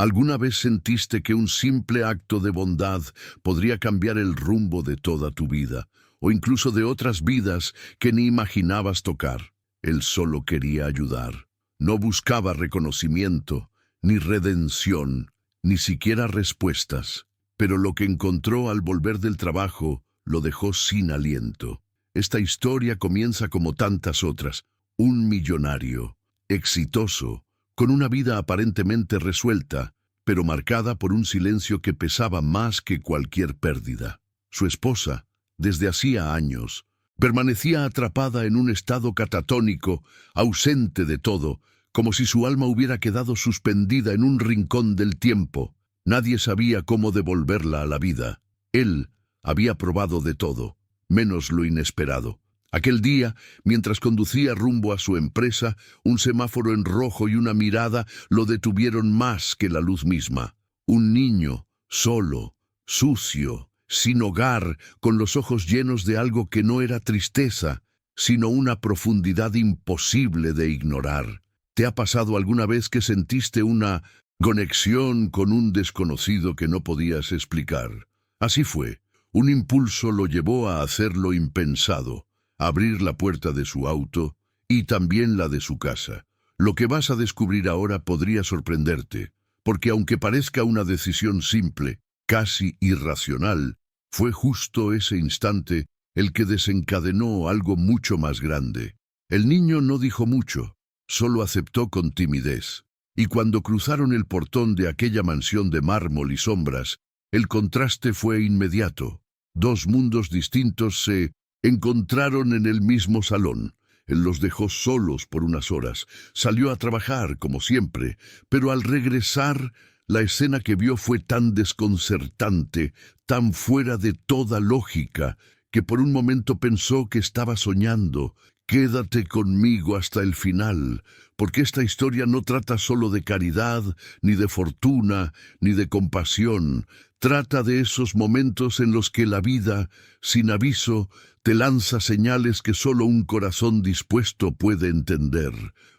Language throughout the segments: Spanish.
¿Alguna vez sentiste que un simple acto de bondad podría cambiar el rumbo de toda tu vida, o incluso de otras vidas que ni imaginabas tocar? Él solo quería ayudar. No buscaba reconocimiento, ni redención, ni siquiera respuestas. Pero lo que encontró al volver del trabajo lo dejó sin aliento. Esta historia comienza como tantas otras. Un millonario, exitoso, con una vida aparentemente resuelta, pero marcada por un silencio que pesaba más que cualquier pérdida. Su esposa, desde hacía años, permanecía atrapada en un estado catatónico, ausente de todo, como si su alma hubiera quedado suspendida en un rincón del tiempo. Nadie sabía cómo devolverla a la vida. Él había probado de todo, menos lo inesperado. Aquel día, mientras conducía rumbo a su empresa, un semáforo en rojo y una mirada lo detuvieron más que la luz misma. Un niño, solo, sucio, sin hogar, con los ojos llenos de algo que no era tristeza, sino una profundidad imposible de ignorar. ¿Te ha pasado alguna vez que sentiste una conexión con un desconocido que no podías explicar? Así fue. Un impulso lo llevó a hacer lo impensado, abrir la puerta de su auto y también la de su casa. Lo que vas a descubrir ahora podría sorprenderte, porque aunque parezca una decisión simple, casi irracional, fue justo ese instante el que desencadenó algo mucho más grande. El niño no dijo mucho, solo aceptó con timidez, y cuando cruzaron el portón de aquella mansión de mármol y sombras, el contraste fue inmediato. Dos mundos distintos se encontraron en el mismo salón. Él los dejó solos por unas horas. Salió a trabajar, como siempre, pero al regresar, la escena que vio fue tan desconcertante, tan fuera de toda lógica, que por un momento pensó que estaba soñando. Quédate conmigo hasta el final, porque esta historia no trata solo de caridad, ni de fortuna, ni de compasión. Trata de esos momentos en los que la vida, sin aviso, te lanza señales que solo un corazón dispuesto puede entender,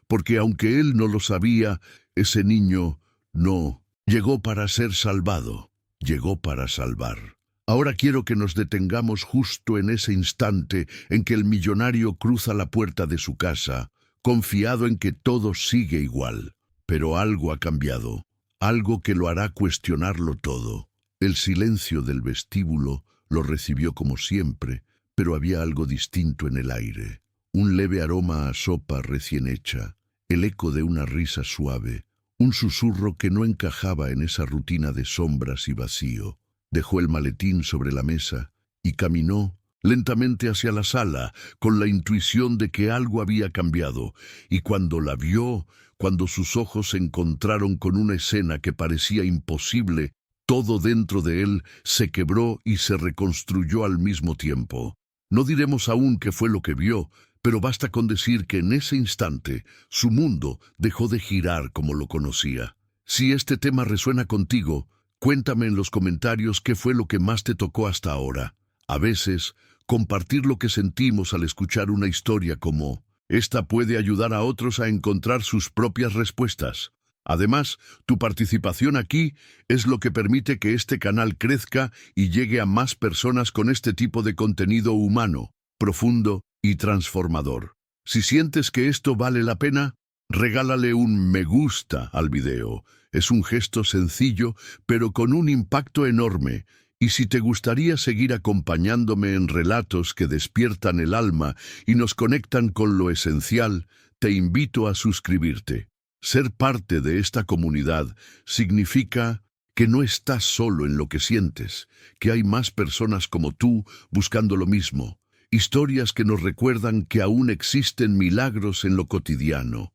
porque aunque él no lo sabía, ese niño no llegó para ser salvado, llegó para salvar. Ahora quiero que nos detengamos justo en ese instante en que el millonario cruza la puerta de su casa, confiado en que todo sigue igual. Pero algo ha cambiado, algo que lo hará cuestionarlo todo. El silencio del vestíbulo lo recibió como siempre, pero había algo distinto en el aire. Un leve aroma a sopa recién hecha, el eco de una risa suave, un susurro que no encajaba en esa rutina de sombras y vacío. Dejó el maletín sobre la mesa y caminó lentamente hacia la sala, con la intuición de que algo había cambiado, y cuando la vio, cuando sus ojos se encontraron con una escena que parecía imposible, todo dentro de él se quebró y se reconstruyó al mismo tiempo. No diremos aún qué fue lo que vio, pero basta con decir que en ese instante su mundo dejó de girar como lo conocía. Si este tema resuena contigo, cuéntame en los comentarios qué fue lo que más te tocó hasta ahora. A veces, compartir lo que sentimos al escuchar una historia como esta puede ayudar a otros a encontrar sus propias respuestas. Además, tu participación aquí es lo que permite que este canal crezca y llegue a más personas con este tipo de contenido humano, profundo y transformador. Si sientes que esto vale la pena, regálale un me gusta al video. Es un gesto sencillo, pero con un impacto enorme. Y si te gustaría seguir acompañándome en relatos que despiertan el alma y nos conectan con lo esencial, te invito a suscribirte. Ser parte de esta comunidad significa que no estás solo en lo que sientes, que hay más personas como tú buscando lo mismo. Historias que nos recuerdan que aún existen milagros en lo cotidiano.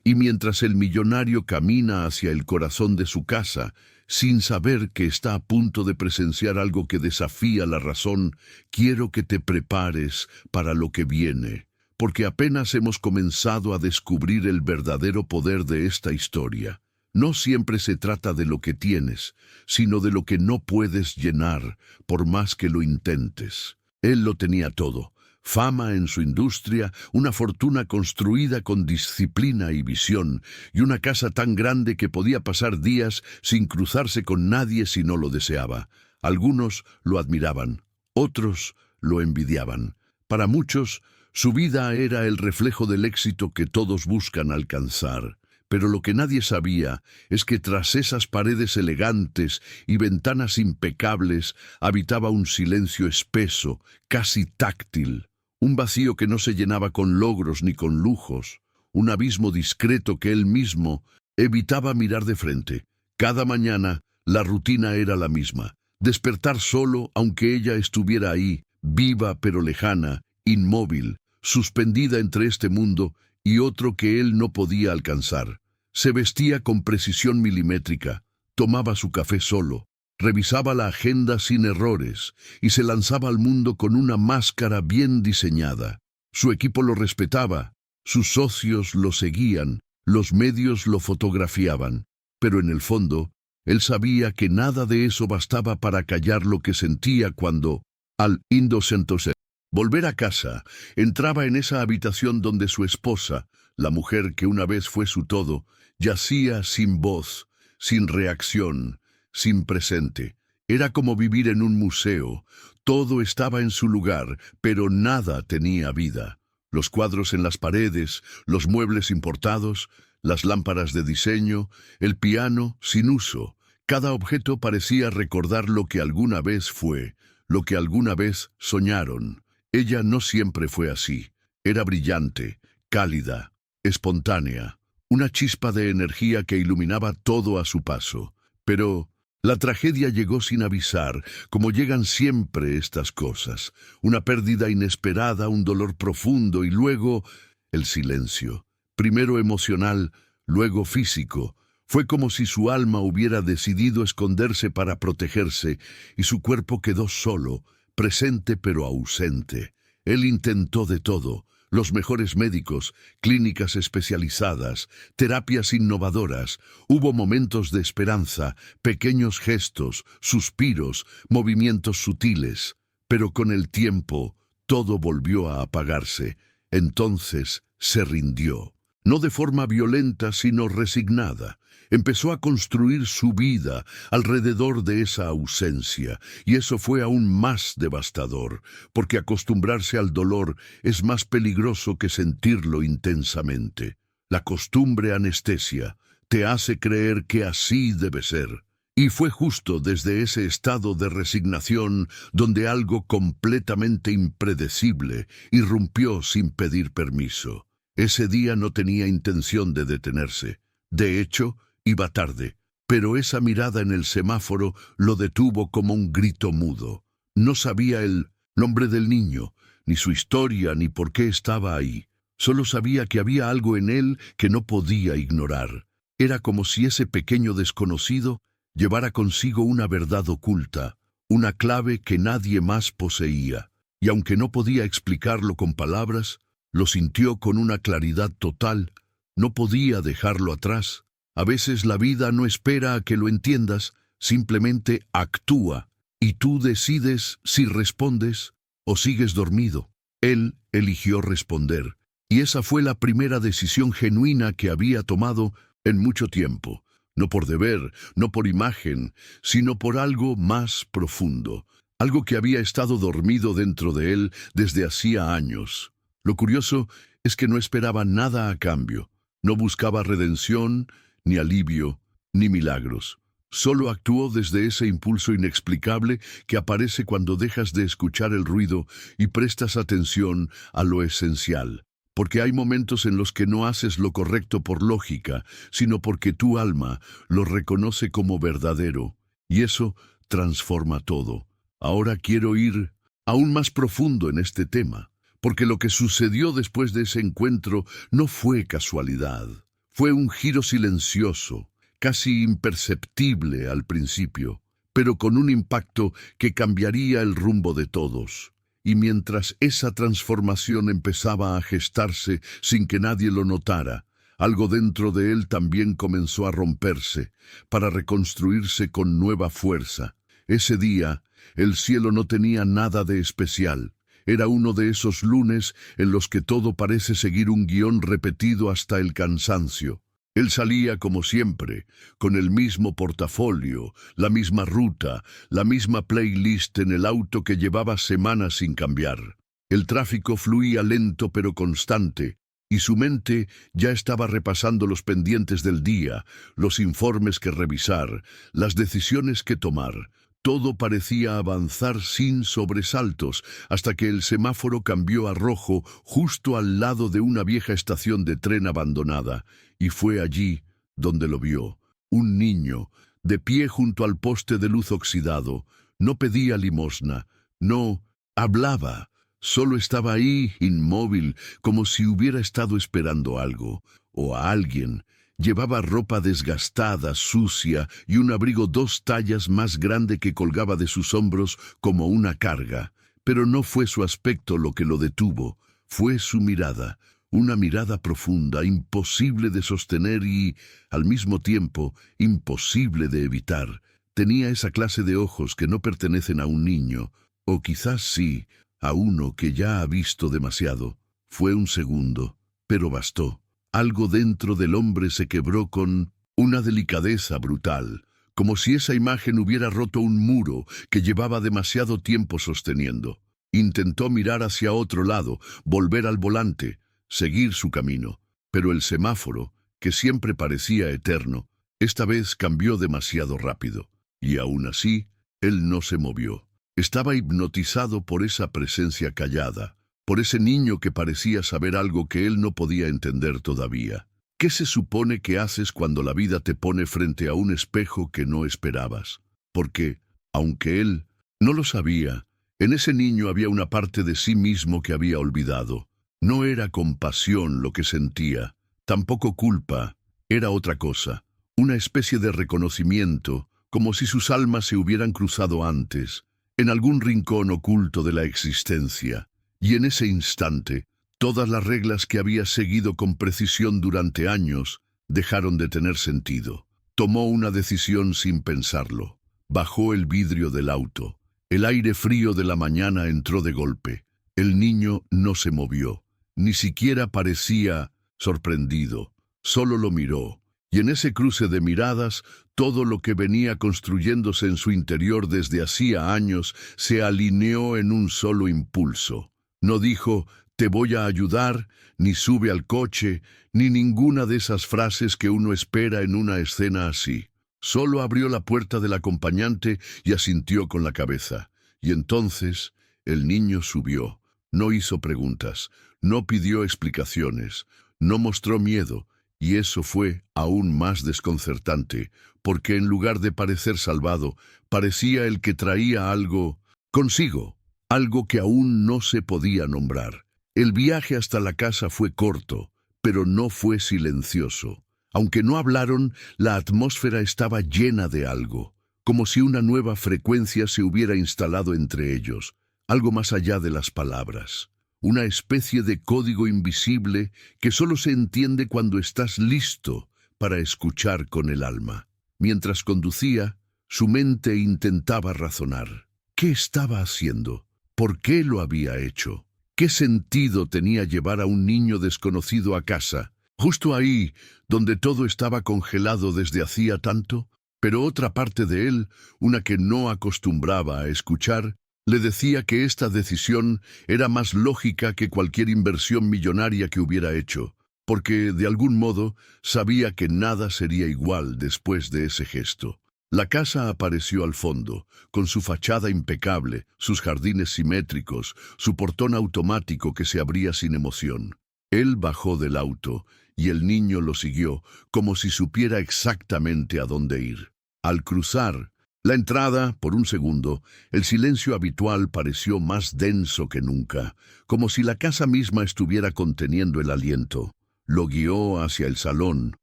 Y mientras el millonario camina hacia el corazón de su casa, sin saber que está a punto de presenciar algo que desafía la razón, quiero que te prepares para lo que viene, porque apenas hemos comenzado a descubrir el verdadero poder de esta historia. No siempre se trata de lo que tienes, sino de lo que no puedes llenar, por más que lo intentes. Él lo tenía todo: fama en su industria, una fortuna construida con disciplina y visión, y una casa tan grande que podía pasar días sin cruzarse con nadie si no lo deseaba. Algunos lo admiraban, otros lo envidiaban. Para muchos, su vida era el reflejo del éxito que todos buscan alcanzar. Pero lo que nadie sabía es que tras esas paredes elegantes y ventanas impecables habitaba un silencio espeso, casi táctil, un vacío que no se llenaba con logros ni con lujos, un abismo discreto que él mismo evitaba mirar de frente. Cada mañana la rutina era la misma: despertar solo aunque ella estuviera ahí, viva pero lejana, inmóvil, suspendida entre este mundo y otro que él no podía alcanzar. Se vestía con precisión milimétrica, tomaba su café solo, revisaba la agenda sin errores y se lanzaba al mundo con una máscara bien diseñada. Su equipo lo respetaba, sus socios lo seguían, los medios lo fotografiaban, pero en el fondo, él sabía que nada de eso bastaba para callar lo que sentía cuando, al indocentose, volver a casa, entraba en esa habitación donde su esposa, la mujer que una vez fue su todo, yacía sin voz, sin reacción, sin presente. Era como vivir en un museo. Todo estaba en su lugar, pero nada tenía vida. Los cuadros en las paredes, los muebles importados, las lámparas de diseño, el piano sin uso. Cada objeto parecía recordar lo que alguna vez fue, lo que alguna vez soñaron. Ella no siempre fue así. Era brillante, cálida, espontánea, una chispa de energía que iluminaba todo a su paso. Pero la tragedia llegó sin avisar, como llegan siempre estas cosas. Una pérdida inesperada, un dolor profundo y luego el silencio. Primero emocional, luego físico. Fue como si su alma hubiera decidido esconderse para protegerse y su cuerpo quedó solo, presente pero ausente. Él intentó de todo: los mejores médicos, clínicas especializadas, terapias innovadoras. Hubo momentos de esperanza, pequeños gestos, suspiros, movimientos sutiles. Pero con el tiempo, todo volvió a apagarse. Entonces se rindió. No de forma violenta, sino resignada. Empezó a construir su vida alrededor de esa ausencia, y eso fue aún más devastador, porque acostumbrarse al dolor es más peligroso que sentirlo intensamente. La costumbre anestesia, te hace creer que así debe ser. Y fue justo desde ese estado de resignación donde algo completamente impredecible irrumpió sin pedir permiso. Ese día no tenía intención de detenerse. De hecho, iba tarde, pero esa mirada en el semáforo lo detuvo como un grito mudo. No sabía el nombre del niño, ni su historia, ni por qué estaba ahí. Solo sabía que había algo en él que no podía ignorar. Era como si ese pequeño desconocido llevara consigo una verdad oculta, una clave que nadie más poseía. Y aunque no podía explicarlo con palabras, lo sintió con una claridad total. No podía dejarlo atrás. A veces la vida no espera a que lo entiendas, simplemente actúa, y tú decides si respondes o sigues dormido. Él eligió responder, y esa fue la primera decisión genuina que había tomado en mucho tiempo. No por deber, no por imagen, sino por algo más profundo, algo que había estado dormido dentro de él desde hacía años. Lo curioso es que no esperaba nada a cambio, no buscaba redención, ni alivio, ni milagros. Solo actuó desde ese impulso inexplicable que aparece cuando dejas de escuchar el ruido y prestas atención a lo esencial. Porque hay momentos en los que no haces lo correcto por lógica, sino porque tu alma lo reconoce como verdadero, y eso transforma todo. Ahora quiero ir aún más profundo en este tema, porque lo que sucedió después de ese encuentro no fue casualidad. Fue un giro silencioso, casi imperceptible al principio, pero con un impacto que cambiaría el rumbo de todos. Y mientras esa transformación empezaba a gestarse sin que nadie lo notara, algo dentro de él también comenzó a romperse, para reconstruirse con nueva fuerza. Ese día, el cielo no tenía nada de especial. Era uno de esos lunes en los que todo parece seguir un guión repetido hasta el cansancio. Él salía como siempre, con el mismo portafolio, la misma ruta, la misma playlist en el auto que llevaba semanas sin cambiar. El tráfico fluía lento pero constante, y su mente ya estaba repasando los pendientes del día, los informes que revisar, las decisiones que tomar. Todo parecía avanzar sin sobresaltos, hasta que el semáforo cambió a rojo justo al lado de una vieja estación de tren abandonada, y fue allí donde lo vio. Un niño, de pie junto al poste de luz oxidado. No pedía limosna, no hablaba. Solo estaba ahí, inmóvil, como si hubiera estado esperando algo, o a alguien. Llevaba ropa desgastada, sucia, y un abrigo 2 tallas más grande que colgaba de sus hombros como una carga. Pero no fue su aspecto lo que lo detuvo, fue su mirada. Una mirada profunda, imposible de sostener y, al mismo tiempo, imposible de evitar. Tenía esa clase de ojos que no pertenecen a un niño, o quizás sí, a uno que ya ha visto demasiado. Fue un segundo, pero bastó. Algo dentro del hombre se quebró con una delicadeza brutal, como si esa imagen hubiera roto un muro que llevaba demasiado tiempo sosteniendo. Intentó mirar hacia otro lado, volver al volante, seguir su camino, pero el semáforo, que siempre parecía eterno, esta vez cambió demasiado rápido, y aún así, él no se movió. Estaba hipnotizado por esa presencia callada, por ese niño que parecía saber algo que él no podía entender todavía. ¿Qué se supone que haces cuando la vida te pone frente a un espejo que no esperabas? Porque, aunque él no lo sabía, en ese niño había una parte de sí mismo que había olvidado. No era compasión lo que sentía, tampoco culpa, era otra cosa, una especie de reconocimiento, como si sus almas se hubieran cruzado antes, en algún rincón oculto de la existencia. Y en ese instante, todas las reglas que había seguido con precisión durante años dejaron de tener sentido. Tomó una decisión sin pensarlo. Bajó el vidrio del auto. El aire frío de la mañana entró de golpe. El niño no se movió. Ni siquiera parecía sorprendido. Solo lo miró. Y en ese cruce de miradas, todo lo que venía construyéndose en su interior desde hacía años se alineó en un solo impulso. No dijo, te voy a ayudar, ni sube al coche, ni ninguna de esas frases que uno espera en una escena así. Solo abrió la puerta del acompañante y asintió con la cabeza. Y entonces el niño subió. No hizo preguntas, no pidió explicaciones, no mostró miedo, y eso fue aún más desconcertante, porque en lugar de parecer salvado, parecía el que traía algo consigo. Algo que aún no se podía nombrar. El viaje hasta la casa fue corto, pero no fue silencioso. Aunque no hablaron, la atmósfera estaba llena de algo, como si una nueva frecuencia se hubiera instalado entre ellos, algo más allá de las palabras. Una especie de código invisible que solo se entiende cuando estás listo para escuchar con el alma. Mientras conducía, su mente intentaba razonar. ¿Qué estaba haciendo? ¿Por qué lo había hecho? ¿Qué sentido tenía llevar a un niño desconocido a casa? Justo ahí, donde todo estaba congelado desde hacía tanto, pero otra parte de él, una que no acostumbraba a escuchar, le decía que esta decisión era más lógica que cualquier inversión millonaria que hubiera hecho, porque, de algún modo, sabía que nada sería igual después de ese gesto. La casa apareció al fondo, con su fachada impecable, sus jardines simétricos, su portón automático que se abría sin emoción. Él bajó del auto, y el niño lo siguió, como si supiera exactamente a dónde ir. Al cruzar la entrada, por un segundo, el silencio habitual pareció más denso que nunca, como si la casa misma estuviera conteniendo el aliento. Lo guió hacia el salón,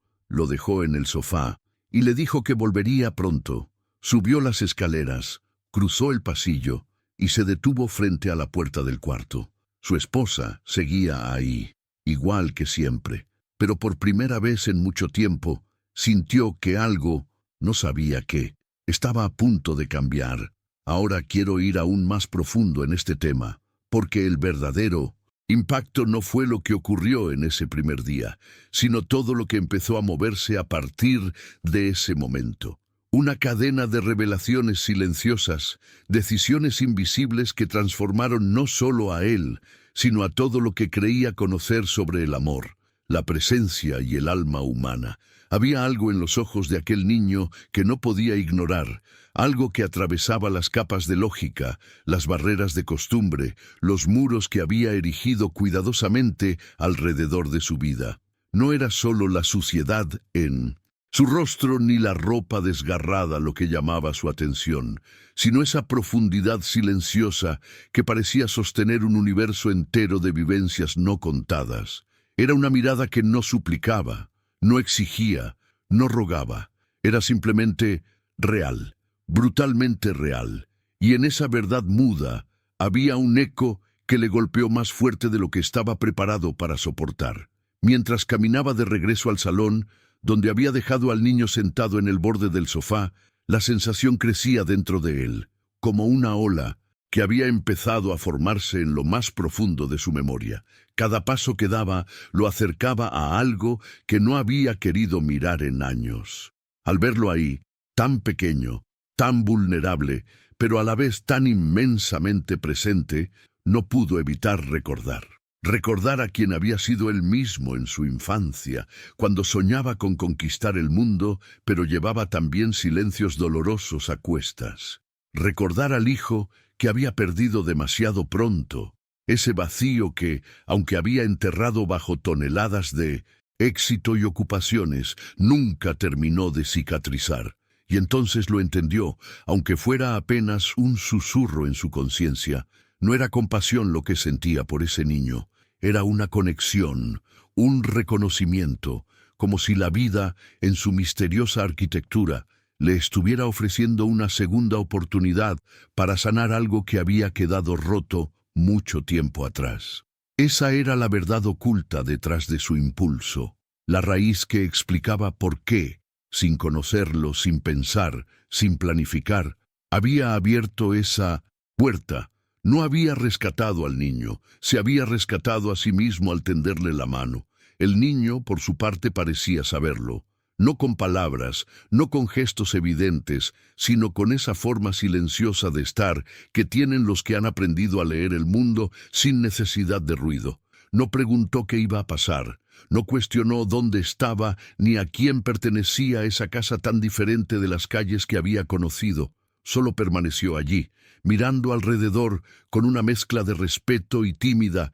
lo dejó en el sofá, y le dijo que volvería pronto. Subió las escaleras, cruzó el pasillo y se detuvo frente a la puerta del cuarto. Su esposa seguía ahí, igual que siempre, pero por primera vez en mucho tiempo sintió que algo, no sabía qué, estaba a punto de cambiar. Ahora quiero ir aún más profundo en este tema, porque el verdadero impacto no fue lo que ocurrió en ese primer día, sino todo lo que empezó a moverse a partir de ese momento. Una cadena de revelaciones silenciosas, decisiones invisibles que transformaron no solo a él, sino a todo lo que creía conocer sobre el amor, la presencia y el alma humana. Había algo en los ojos de aquel niño que no podía ignorar, algo que atravesaba las capas de lógica, las barreras de costumbre, los muros que había erigido cuidadosamente alrededor de su vida. No era solo la suciedad en su rostro ni la ropa desgarrada lo que llamaba su atención, sino esa profundidad silenciosa que parecía sostener un universo entero de vivencias no contadas. Era una mirada que no suplicaba, no exigía, no rogaba. Era simplemente real, brutalmente real. Y en esa verdad muda había un eco que le golpeó más fuerte de lo que estaba preparado para soportar. Mientras caminaba de regreso al salón, donde había dejado al niño sentado en el borde del sofá, la sensación crecía dentro de él, como una ola que había empezado a formarse en lo más profundo de su memoria. Cada paso que daba lo acercaba a algo que no había querido mirar en años. Al verlo ahí, tan pequeño, tan vulnerable, pero a la vez tan inmensamente presente, no pudo evitar recordar. Recordar a quien había sido él mismo en su infancia, cuando soñaba con conquistar el mundo, pero llevaba también silencios dolorosos a cuestas. Recordar al hijo que había perdido demasiado pronto, ese vacío que, aunque había enterrado bajo toneladas de éxito y ocupaciones, nunca terminó de cicatrizar. Y entonces lo entendió, aunque fuera apenas un susurro en su conciencia. No era compasión lo que sentía por ese niño, era una conexión, un reconocimiento, como si la vida, en su misteriosa arquitectura, le estuviera ofreciendo una segunda oportunidad para sanar algo que había quedado roto mucho tiempo atrás. Esa era la verdad oculta detrás de su impulso, la raíz que explicaba por qué, sin conocerlo, sin pensar, sin planificar, había abierto esa puerta. No había rescatado al niño, se había rescatado a sí mismo al tenderle la mano. El niño, por su parte, parecía saberlo, no con palabras, no con gestos evidentes, sino con esa forma silenciosa de estar que tienen los que han aprendido a leer el mundo sin necesidad de ruido. No preguntó qué iba a pasar, no cuestionó dónde estaba ni a quién pertenecía esa casa tan diferente de las calles que había conocido. Solo permaneció allí, mirando alrededor con una mezcla de respeto y tímida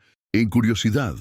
curiosidad,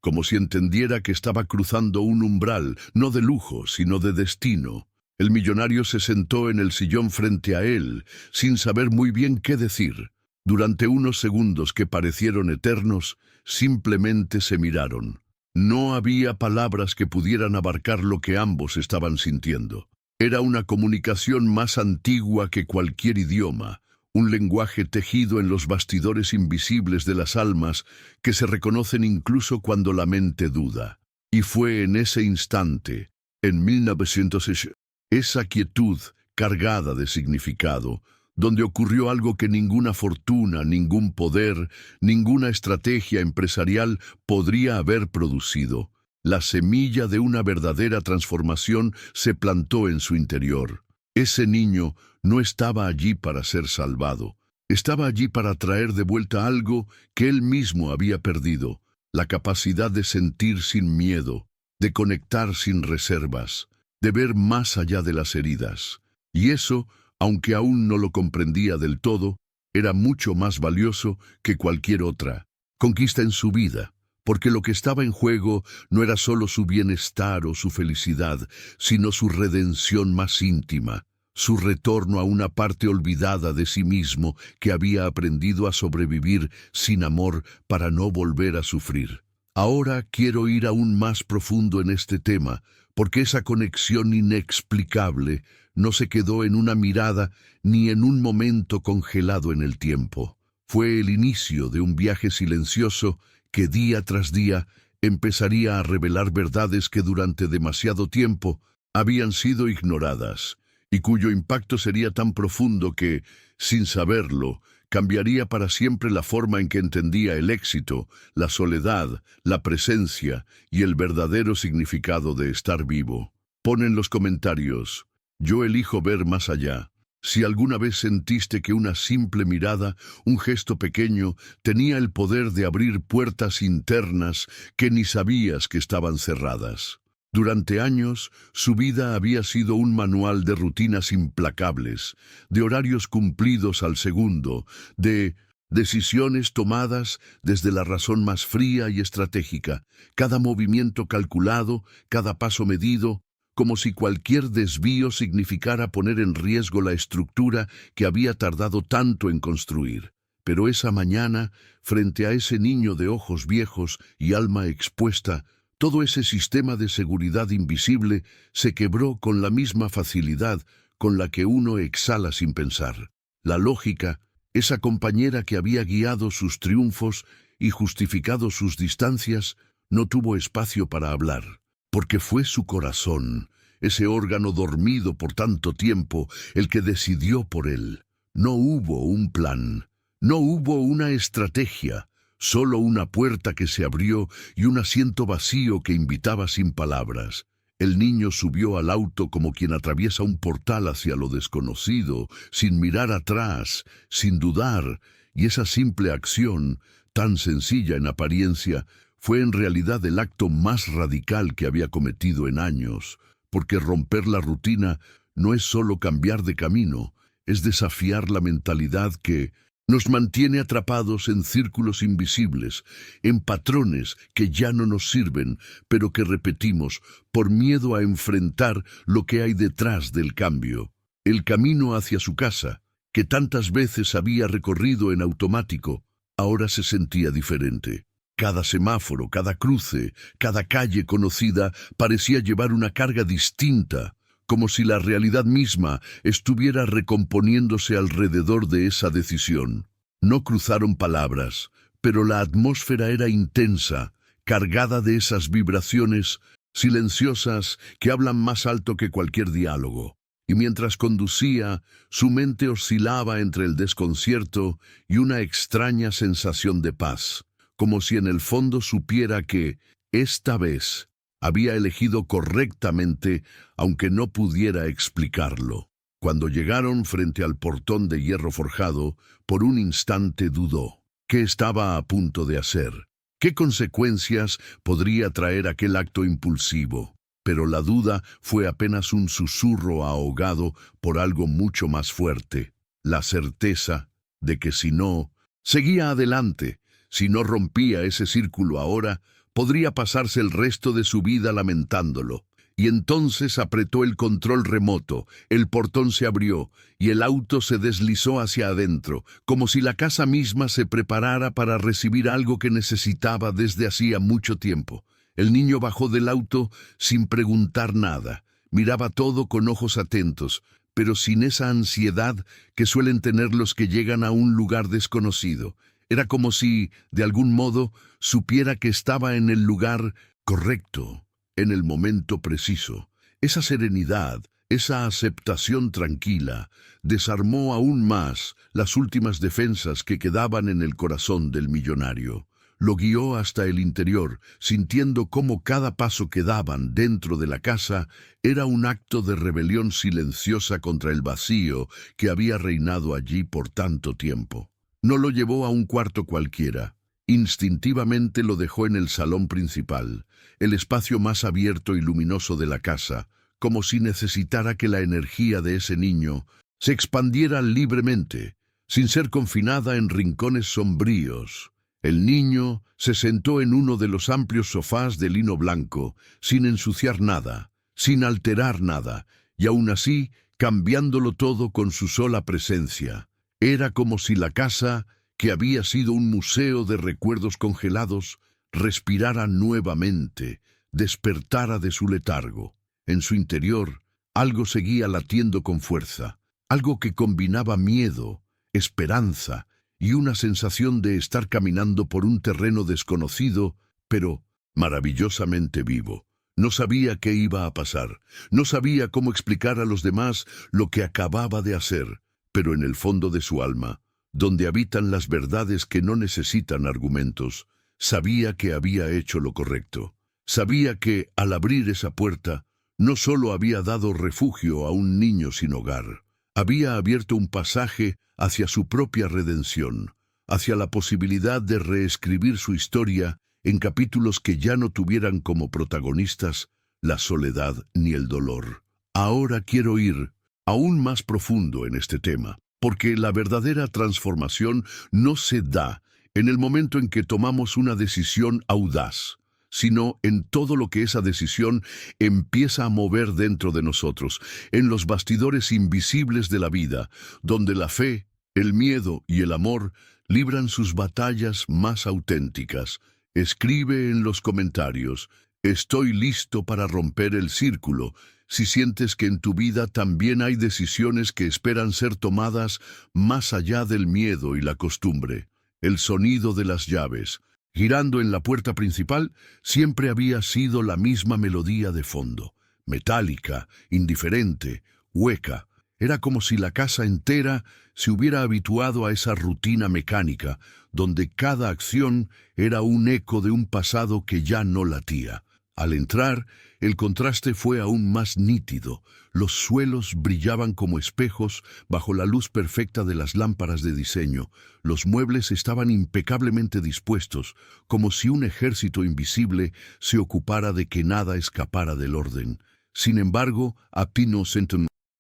como si entendiera que estaba cruzando un umbral, no de lujo, sino de destino. El millonario se sentó en el sillón frente a él, sin saber muy bien qué decir. Durante unos segundos que parecieron eternos, simplemente se miraron. No había palabras que pudieran abarcar lo que ambos estaban sintiendo. Era una comunicación más antigua que cualquier idioma, un lenguaje tejido en los bastidores invisibles de las almas que se reconocen incluso cuando la mente duda. Y fue en ese instante, en 1906, esa quietud cargada de significado, donde ocurrió algo que ninguna fortuna, ningún poder, ninguna estrategia empresarial podría haber producido. La semilla de una verdadera transformación se plantó en su interior. Ese niño no estaba allí para ser salvado, estaba allí para traer de vuelta algo que él mismo había perdido, la capacidad de sentir sin miedo, de conectar sin reservas, de ver más allá de las heridas. Y eso, aunque aún no lo comprendía del todo, era mucho más valioso que cualquier otra conquista en su vida, porque lo que estaba en juego no era solo su bienestar o su felicidad, sino su redención más íntima, su retorno a una parte olvidada de sí mismo que había aprendido a sobrevivir sin amor para no volver a sufrir. Ahora quiero ir aún más profundo en este tema, porque esa conexión inexplicable no se quedó en una mirada ni en un momento congelado en el tiempo. Fue el inicio de un viaje silencioso que día tras día empezaría a revelar verdades que durante demasiado tiempo habían sido ignoradas. y cuyo impacto sería tan profundo que, sin saberlo, cambiaría para siempre la forma en que entendía el éxito, la soledad, la presencia y el verdadero significado de estar vivo. Pon en los comentarios: yo elijo ver más allá. Si alguna vez sentiste que una simple mirada, un gesto pequeño, tenía el poder de abrir puertas internas que ni sabías que estaban cerradas. Durante años, su vida había sido un manual de rutinas implacables, de horarios cumplidos al segundo, de decisiones tomadas desde la razón más fría y estratégica, cada movimiento calculado, cada paso medido, como si cualquier desvío significara poner en riesgo la estructura que había tardado tanto en construir. Pero esa mañana, frente a ese niño de ojos viejos y alma expuesta, todo ese sistema de seguridad invisible se quebró con la misma facilidad con la que uno exhala sin pensar. La lógica, esa compañera que había guiado sus triunfos y justificado sus distancias, no tuvo espacio para hablar, porque fue su corazón, ese órgano dormido por tanto tiempo, el que decidió por él. No hubo un plan, no hubo una estrategia, solo una puerta que se abrió y un asiento vacío que invitaba sin palabras. El niño subió al auto como quien atraviesa un portal hacia lo desconocido, sin mirar atrás, sin dudar, y esa simple acción, tan sencilla en apariencia, fue en realidad el acto más radical que había cometido en años, porque romper la rutina no es solo cambiar de camino, es desafiar la mentalidad que nos mantiene atrapados en círculos invisibles, en patrones que ya no nos sirven, pero que repetimos por miedo a enfrentar lo que hay detrás del cambio. El camino hacia su casa, que tantas veces había recorrido en automático, ahora se sentía diferente. Cada semáforo, cada cruce, cada calle conocida parecía llevar una carga distinta, como si la realidad misma estuviera recomponiéndose alrededor de esa decisión. No cruzaron palabras, pero la atmósfera era intensa, cargada de esas vibraciones silenciosas que hablan más alto que cualquier diálogo. Y mientras conducía, su mente oscilaba entre el desconcierto y una extraña sensación de paz, como si en el fondo supiera que, esta vez, había elegido correctamente, aunque no pudiera explicarlo. Cuando llegaron frente al portón de hierro forjado, por un instante dudó. ¿Qué estaba a punto de hacer? ¿Qué consecuencias podría traer aquel acto impulsivo? Pero la duda fue apenas un susurro ahogado por algo mucho más fuerte, la certeza de que si no, seguía adelante, si no rompía ese círculo ahora, podría pasarse el resto de su vida lamentándolo. Y entonces apretó el control remoto, el portón se abrió y el auto se deslizó hacia adentro, como si la casa misma se preparara para recibir algo que necesitaba desde hacía mucho tiempo. El niño bajó del auto sin preguntar nada, miraba todo con ojos atentos, pero sin esa ansiedad que suelen tener los que llegan a un lugar desconocido. Era como si, de algún modo, supiera que estaba en el lugar correcto, en el momento preciso. Esa serenidad, esa aceptación tranquila, desarmó aún más las últimas defensas que quedaban en el corazón del millonario. Lo guió hasta el interior, sintiendo cómo cada paso que daban dentro de la casa era un acto de rebelión silenciosa contra el vacío que había reinado allí por tanto tiempo. No lo llevó a un cuarto cualquiera. Instintivamente lo dejó en el salón principal, el espacio más abierto y luminoso de la casa, como si necesitara que la energía de ese niño se expandiera libremente, sin ser confinada en rincones sombríos. El niño se sentó en uno de los amplios sofás de lino blanco, sin ensuciar nada, sin alterar nada, y aún así cambiándolo todo con su sola presencia. Era como si la casa, que había sido un museo de recuerdos congelados, respirara nuevamente, despertara de su letargo. En su interior, algo seguía latiendo con fuerza, algo que combinaba miedo, esperanza y una sensación de estar caminando por un terreno desconocido, pero maravillosamente vivo. No sabía qué iba a pasar, no sabía cómo explicar a los demás lo que acababa de hacer, pero en el fondo de su alma, donde habitan las verdades que no necesitan argumentos, sabía que había hecho lo correcto. Sabía que, al abrir esa puerta, no solo había dado refugio a un niño sin hogar, había abierto un pasaje hacia su propia redención, hacia la posibilidad de reescribir su historia en capítulos que ya no tuvieran como protagonistas la soledad ni el dolor. Ahora quiero ir aún más profundo en este tema, porque la verdadera transformación no se da en el momento en que tomamos una decisión audaz, sino en todo lo que esa decisión empieza a mover dentro de nosotros, en los bastidores invisibles de la vida, donde la fe, el miedo y el amor libran sus batallas más auténticas. Escribe en los comentarios: estoy listo para romper el círculo, si sientes que en tu vida también hay decisiones que esperan ser tomadas más allá del miedo y la costumbre. El sonido de las llaves, girando en la puerta principal, siempre había sido la misma melodía de fondo, metálica, indiferente, hueca. Era como si la casa entera se hubiera habituado a esa rutina mecánica, donde cada acción era un eco de un pasado que ya no latía. Al entrar, el contraste fue aún más nítido. Los suelos brillaban como espejos bajo la luz perfecta de las lámparas de diseño. Los muebles estaban impecablemente dispuestos, como si un ejército invisible se ocupara de que nada escapara del orden. Sin embargo, a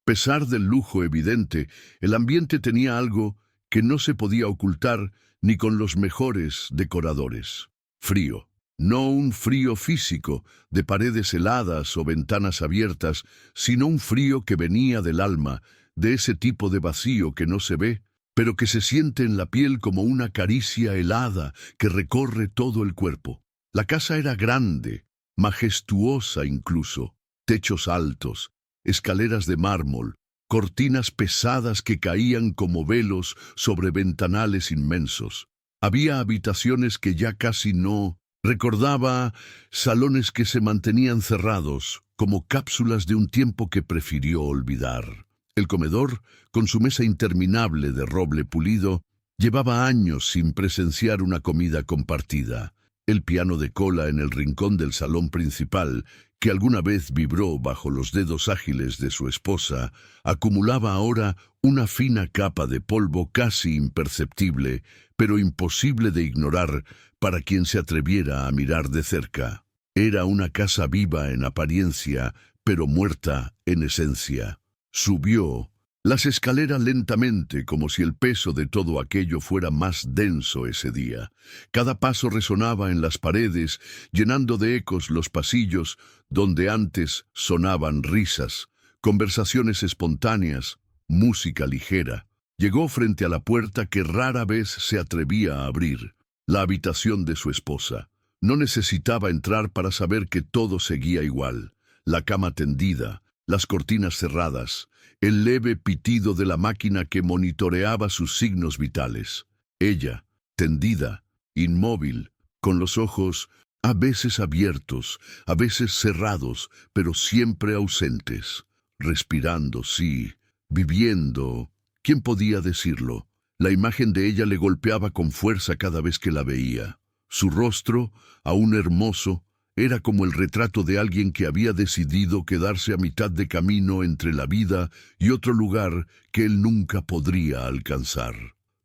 pesar del lujo evidente, el ambiente tenía algo que no se podía ocultar ni con los mejores decoradores: frío. No un frío físico, de paredes heladas o ventanas abiertas, sino un frío que venía del alma, de ese tipo de vacío que no se ve, pero que se siente en la piel como una caricia helada que recorre todo el cuerpo. La casa era grande, majestuosa incluso, techos altos, escaleras de mármol, cortinas pesadas que caían como velos sobre ventanales inmensos. Había habitaciones que ya casi no recordaba, salones que se mantenían cerrados, como cápsulas de un tiempo que prefirió olvidar. El comedor, con su mesa interminable de roble pulido, llevaba años sin presenciar una comida compartida. El piano de cola en el rincón del salón principal, que alguna vez vibró bajo los dedos ágiles de su esposa, acumulaba ahora una fina capa de polvo casi imperceptible, pero imposible de ignorar para quien se atreviera a mirar de cerca. Era una casa viva en apariencia, pero muerta en esencia. Subió las escaleras lentamente, como si el peso de todo aquello fuera más denso ese día. Cada paso resonaba en las paredes, llenando de ecos los pasillos donde antes sonaban risas, conversaciones espontáneas, música ligera. Llegó frente a la puerta que rara vez se atrevía a abrir, la habitación de su esposa. No necesitaba entrar para saber que todo seguía igual: la cama tendida, las cortinas cerradas, el leve pitido de la máquina que monitoreaba sus signos vitales. Ella, tendida, inmóvil, con los ojos a veces abiertos, a veces cerrados, pero siempre ausentes, respirando, sí, viviendo. ¿Quién podía decirlo? La imagen de ella le golpeaba con fuerza cada vez que la veía. Su rostro, aún hermoso, era como el retrato de alguien que había decidido quedarse a mitad de camino entre la vida y otro lugar que él nunca podría alcanzar.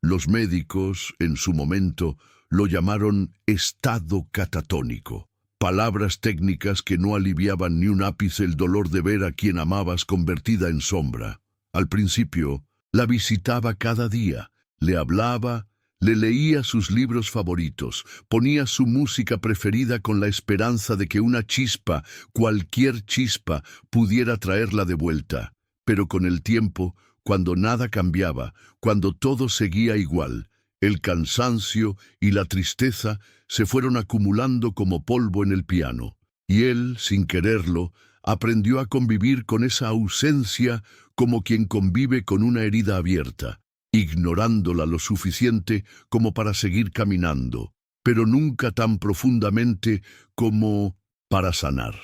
Los médicos, en su momento, lo llamaron estado catatónico, palabras técnicas que no aliviaban ni un ápice el dolor de ver a quien amabas convertida en sombra. Al principio, la visitaba cada día, le hablaba, le leía sus libros favoritos, ponía su música preferida con la esperanza de que una chispa, cualquier chispa, pudiera traerla de vuelta. Pero con el tiempo, cuando nada cambiaba, cuando todo seguía igual, el cansancio y la tristeza se fueron acumulando como polvo en el piano, y él, sin quererlo, aprendió a convivir con esa ausencia como quien convive con una herida abierta, ignorándola lo suficiente como para seguir caminando, pero nunca tan profundamente como para sanar.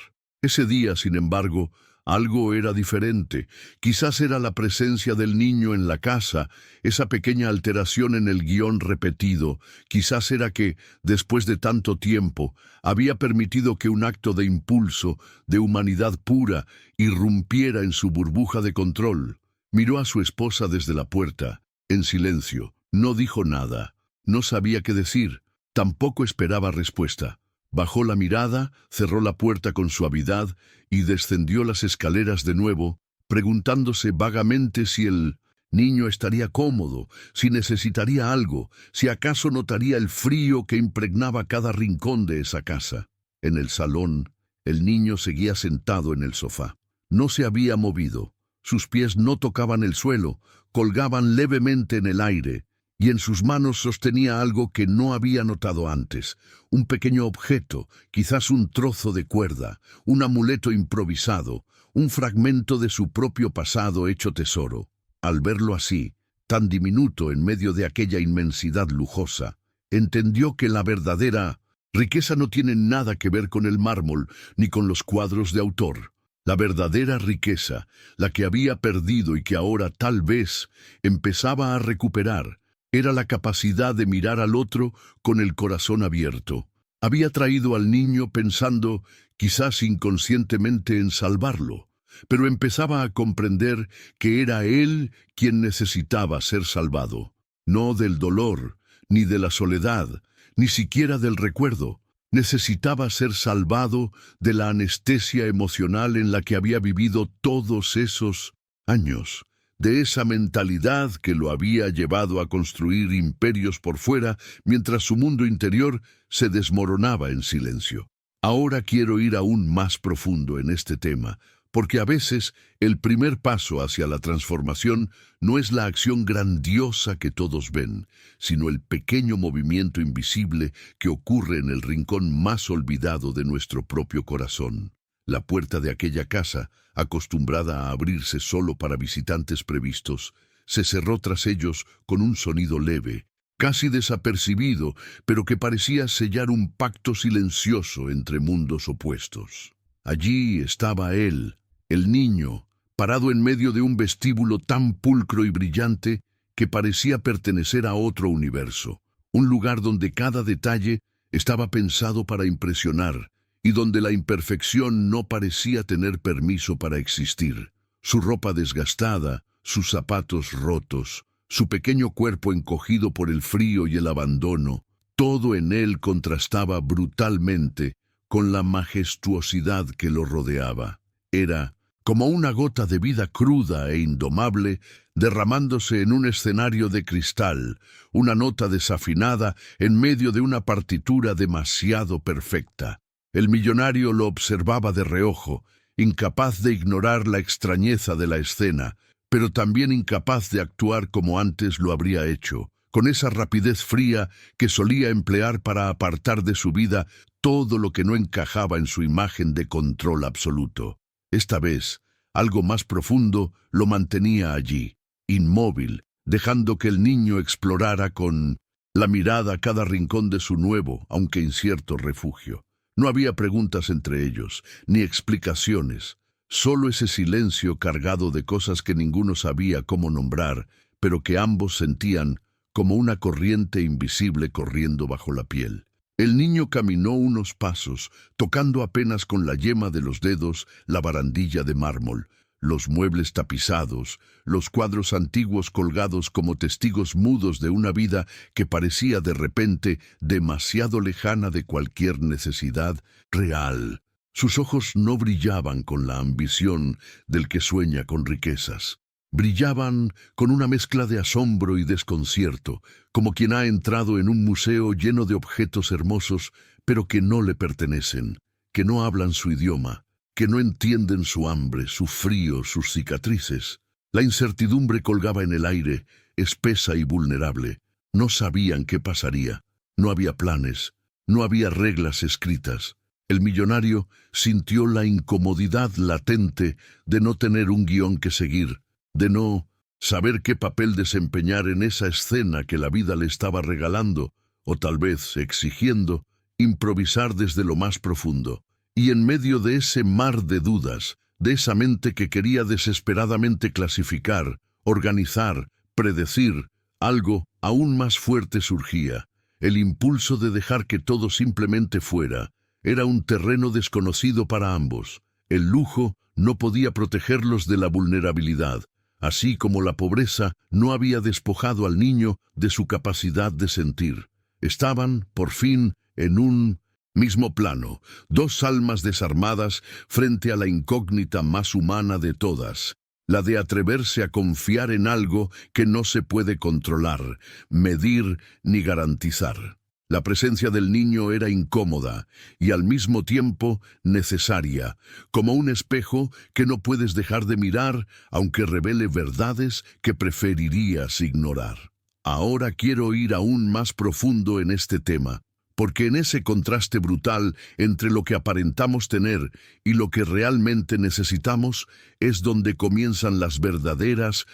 Ese día, sin embargo, algo era diferente. Quizás era la presencia del niño en la casa, esa pequeña alteración en el guión repetido. Quizás era que, después de tanto tiempo, había permitido que un acto de impulso, de humanidad pura, irrumpiera en su burbuja de control. Miró a su esposa desde la puerta, en silencio. No dijo nada. No sabía qué decir. Tampoco esperaba respuesta. Bajó la mirada, cerró la puerta con suavidad y descendió las escaleras de nuevo, preguntándose vagamente si el niño estaría cómodo, si necesitaría algo, si acaso notaría el frío que impregnaba cada rincón de esa casa. En el salón, el niño seguía sentado en el sofá. No se había movido. Sus pies no tocaban el suelo, colgaban levemente en el aire, y en sus manos sostenía algo que no había notado antes, un pequeño objeto, quizás un trozo de cuerda, un amuleto improvisado, un fragmento de su propio pasado hecho tesoro. Al verlo así, tan diminuto en medio de aquella inmensidad lujosa, entendió que la verdadera riqueza no tiene nada que ver con el mármol ni con los cuadros de autor. La verdadera riqueza, la que había perdido y que ahora tal vez empezaba a recuperar, era la capacidad de mirar al otro con el corazón abierto. Había traído al niño pensando, quizás inconscientemente, en salvarlo, pero empezaba a comprender que era él quien necesitaba ser salvado. No del dolor, ni de la soledad, ni siquiera del recuerdo. Necesitaba ser salvado de la anestesia emocional en la que había vivido todos esos años, de esa mentalidad que lo había llevado a construir imperios por fuera mientras su mundo interior se desmoronaba en silencio. Ahora quiero ir aún más profundo en este tema, porque a veces el primer paso hacia la transformación no es la acción grandiosa que todos ven, sino el pequeño movimiento invisible que ocurre en el rincón más olvidado de nuestro propio corazón. La puerta de aquella casa, acostumbrada a abrirse solo para visitantes previstos, se cerró tras ellos con un sonido leve, casi desapercibido, pero que parecía sellar un pacto silencioso entre mundos opuestos. Allí estaba él, el niño, parado en medio de un vestíbulo tan pulcro y brillante que parecía pertenecer a otro universo, un lugar donde cada detalle estaba pensado para impresionar, y donde la imperfección no parecía tener permiso para existir. Su ropa desgastada, sus zapatos rotos, su pequeño cuerpo encogido por el frío y el abandono, todo en él contrastaba brutalmente con la majestuosidad que lo rodeaba. Era como una gota de vida cruda e indomable derramándose en un escenario de cristal, una nota desafinada en medio de una partitura demasiado perfecta. El millonario lo observaba de reojo, incapaz de ignorar la extrañeza de la escena, pero también incapaz de actuar como antes lo habría hecho, con esa rapidez fría que solía emplear para apartar de su vida todo lo que no encajaba en su imagen de control absoluto. Esta vez, algo más profundo lo mantenía allí, inmóvil, dejando que el niño explorara con la mirada cada rincón de su nuevo, aunque incierto refugio. No había preguntas entre ellos, ni explicaciones, solo ese silencio cargado de cosas que ninguno sabía cómo nombrar, pero que ambos sentían como una corriente invisible corriendo bajo la piel. El niño caminó unos pasos, tocando apenas con la yema de los dedos la barandilla de mármol, los muebles tapizados, los cuadros antiguos colgados como testigos mudos de una vida que parecía de repente demasiado lejana de cualquier necesidad real. Sus ojos no brillaban con la ambición del que sueña con riquezas. Brillaban con una mezcla de asombro y desconcierto, como quien ha entrado en un museo lleno de objetos hermosos, pero que no le pertenecen, que no hablan su idioma, que no entienden su hambre, su frío, sus cicatrices. La incertidumbre colgaba en el aire, espesa y vulnerable. No sabían qué pasaría. No había planes, no había reglas escritas. El millonario sintió la incomodidad latente de no tener un guión que seguir, de no saber qué papel desempeñar en esa escena que la vida le estaba regalando, o tal vez exigiendo, improvisar desde lo más profundo. Y en medio de ese mar de dudas, de esa mente que quería desesperadamente clasificar, organizar, predecir, algo aún más fuerte surgía. El impulso de dejar que todo simplemente fuera. Era un terreno desconocido para ambos. El lujo no podía protegerlos de la vulnerabilidad, así como la pobreza no había despojado al niño de su capacidad de sentir. Estaban, por fin, en un mismo plano, dos almas desarmadas frente a la incógnita más humana de todas, la de atreverse a confiar en algo que no se puede controlar, medir ni garantizar. La presencia del niño era incómoda y al mismo tiempo necesaria, como un espejo que no puedes dejar de mirar aunque revele verdades que preferirías ignorar. Ahora quiero ir aún más profundo en este tema, porque en ese contraste brutal entre lo que aparentamos tener y lo que realmente necesitamos es donde comienzan las verdaderas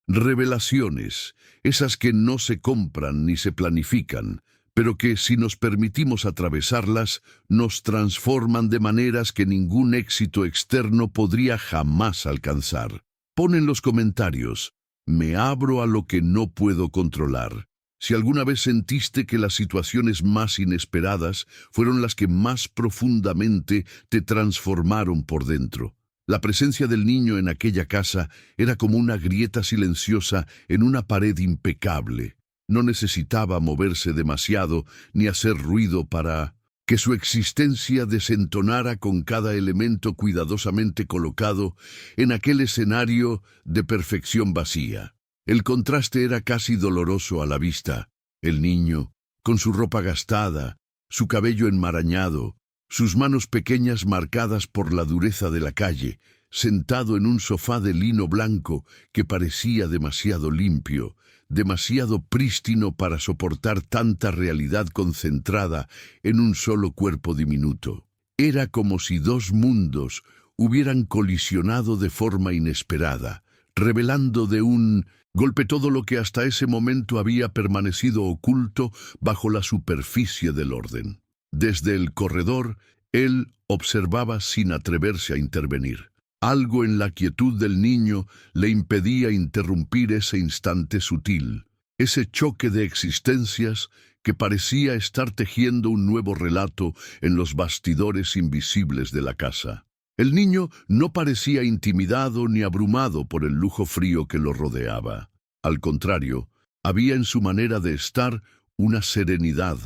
revelaciones, esas que no se compran ni se planifican, pero que, si nos permitimos atravesarlas, nos transforman de maneras que ningún éxito externo podría jamás alcanzar. Pon en los comentarios: me abro a lo que no puedo controlar. Si alguna vez sentiste que las situaciones más inesperadas fueron las que más profundamente te transformaron por dentro. La presencia del niño en aquella casa era como una grieta silenciosa en una pared impecable. No necesitaba moverse demasiado ni hacer ruido para que su existencia desentonara con cada elemento cuidadosamente colocado en aquel escenario de perfección vacía. El contraste era casi doloroso a la vista. El niño, con su ropa gastada, su cabello enmarañado, sus manos pequeñas marcadas por la dureza de la calle, sentado en un sofá de lino blanco que parecía demasiado limpio, demasiado prístino para soportar tanta realidad concentrada en un solo cuerpo diminuto. Era como si dos mundos hubieran colisionado de forma inesperada, revelando de un golpe todo lo que hasta ese momento había permanecido oculto bajo la superficie del orden. Desde el corredor, él observaba sin atreverse a intervenir. Algo en la quietud del niño le impedía interrumpir ese instante sutil, ese choque de existencias que parecía estar tejiendo un nuevo relato en los bastidores invisibles de la casa. El niño no parecía intimidado ni abrumado por el lujo frío que lo rodeaba. Al contrario, había en su manera de estar una serenidad,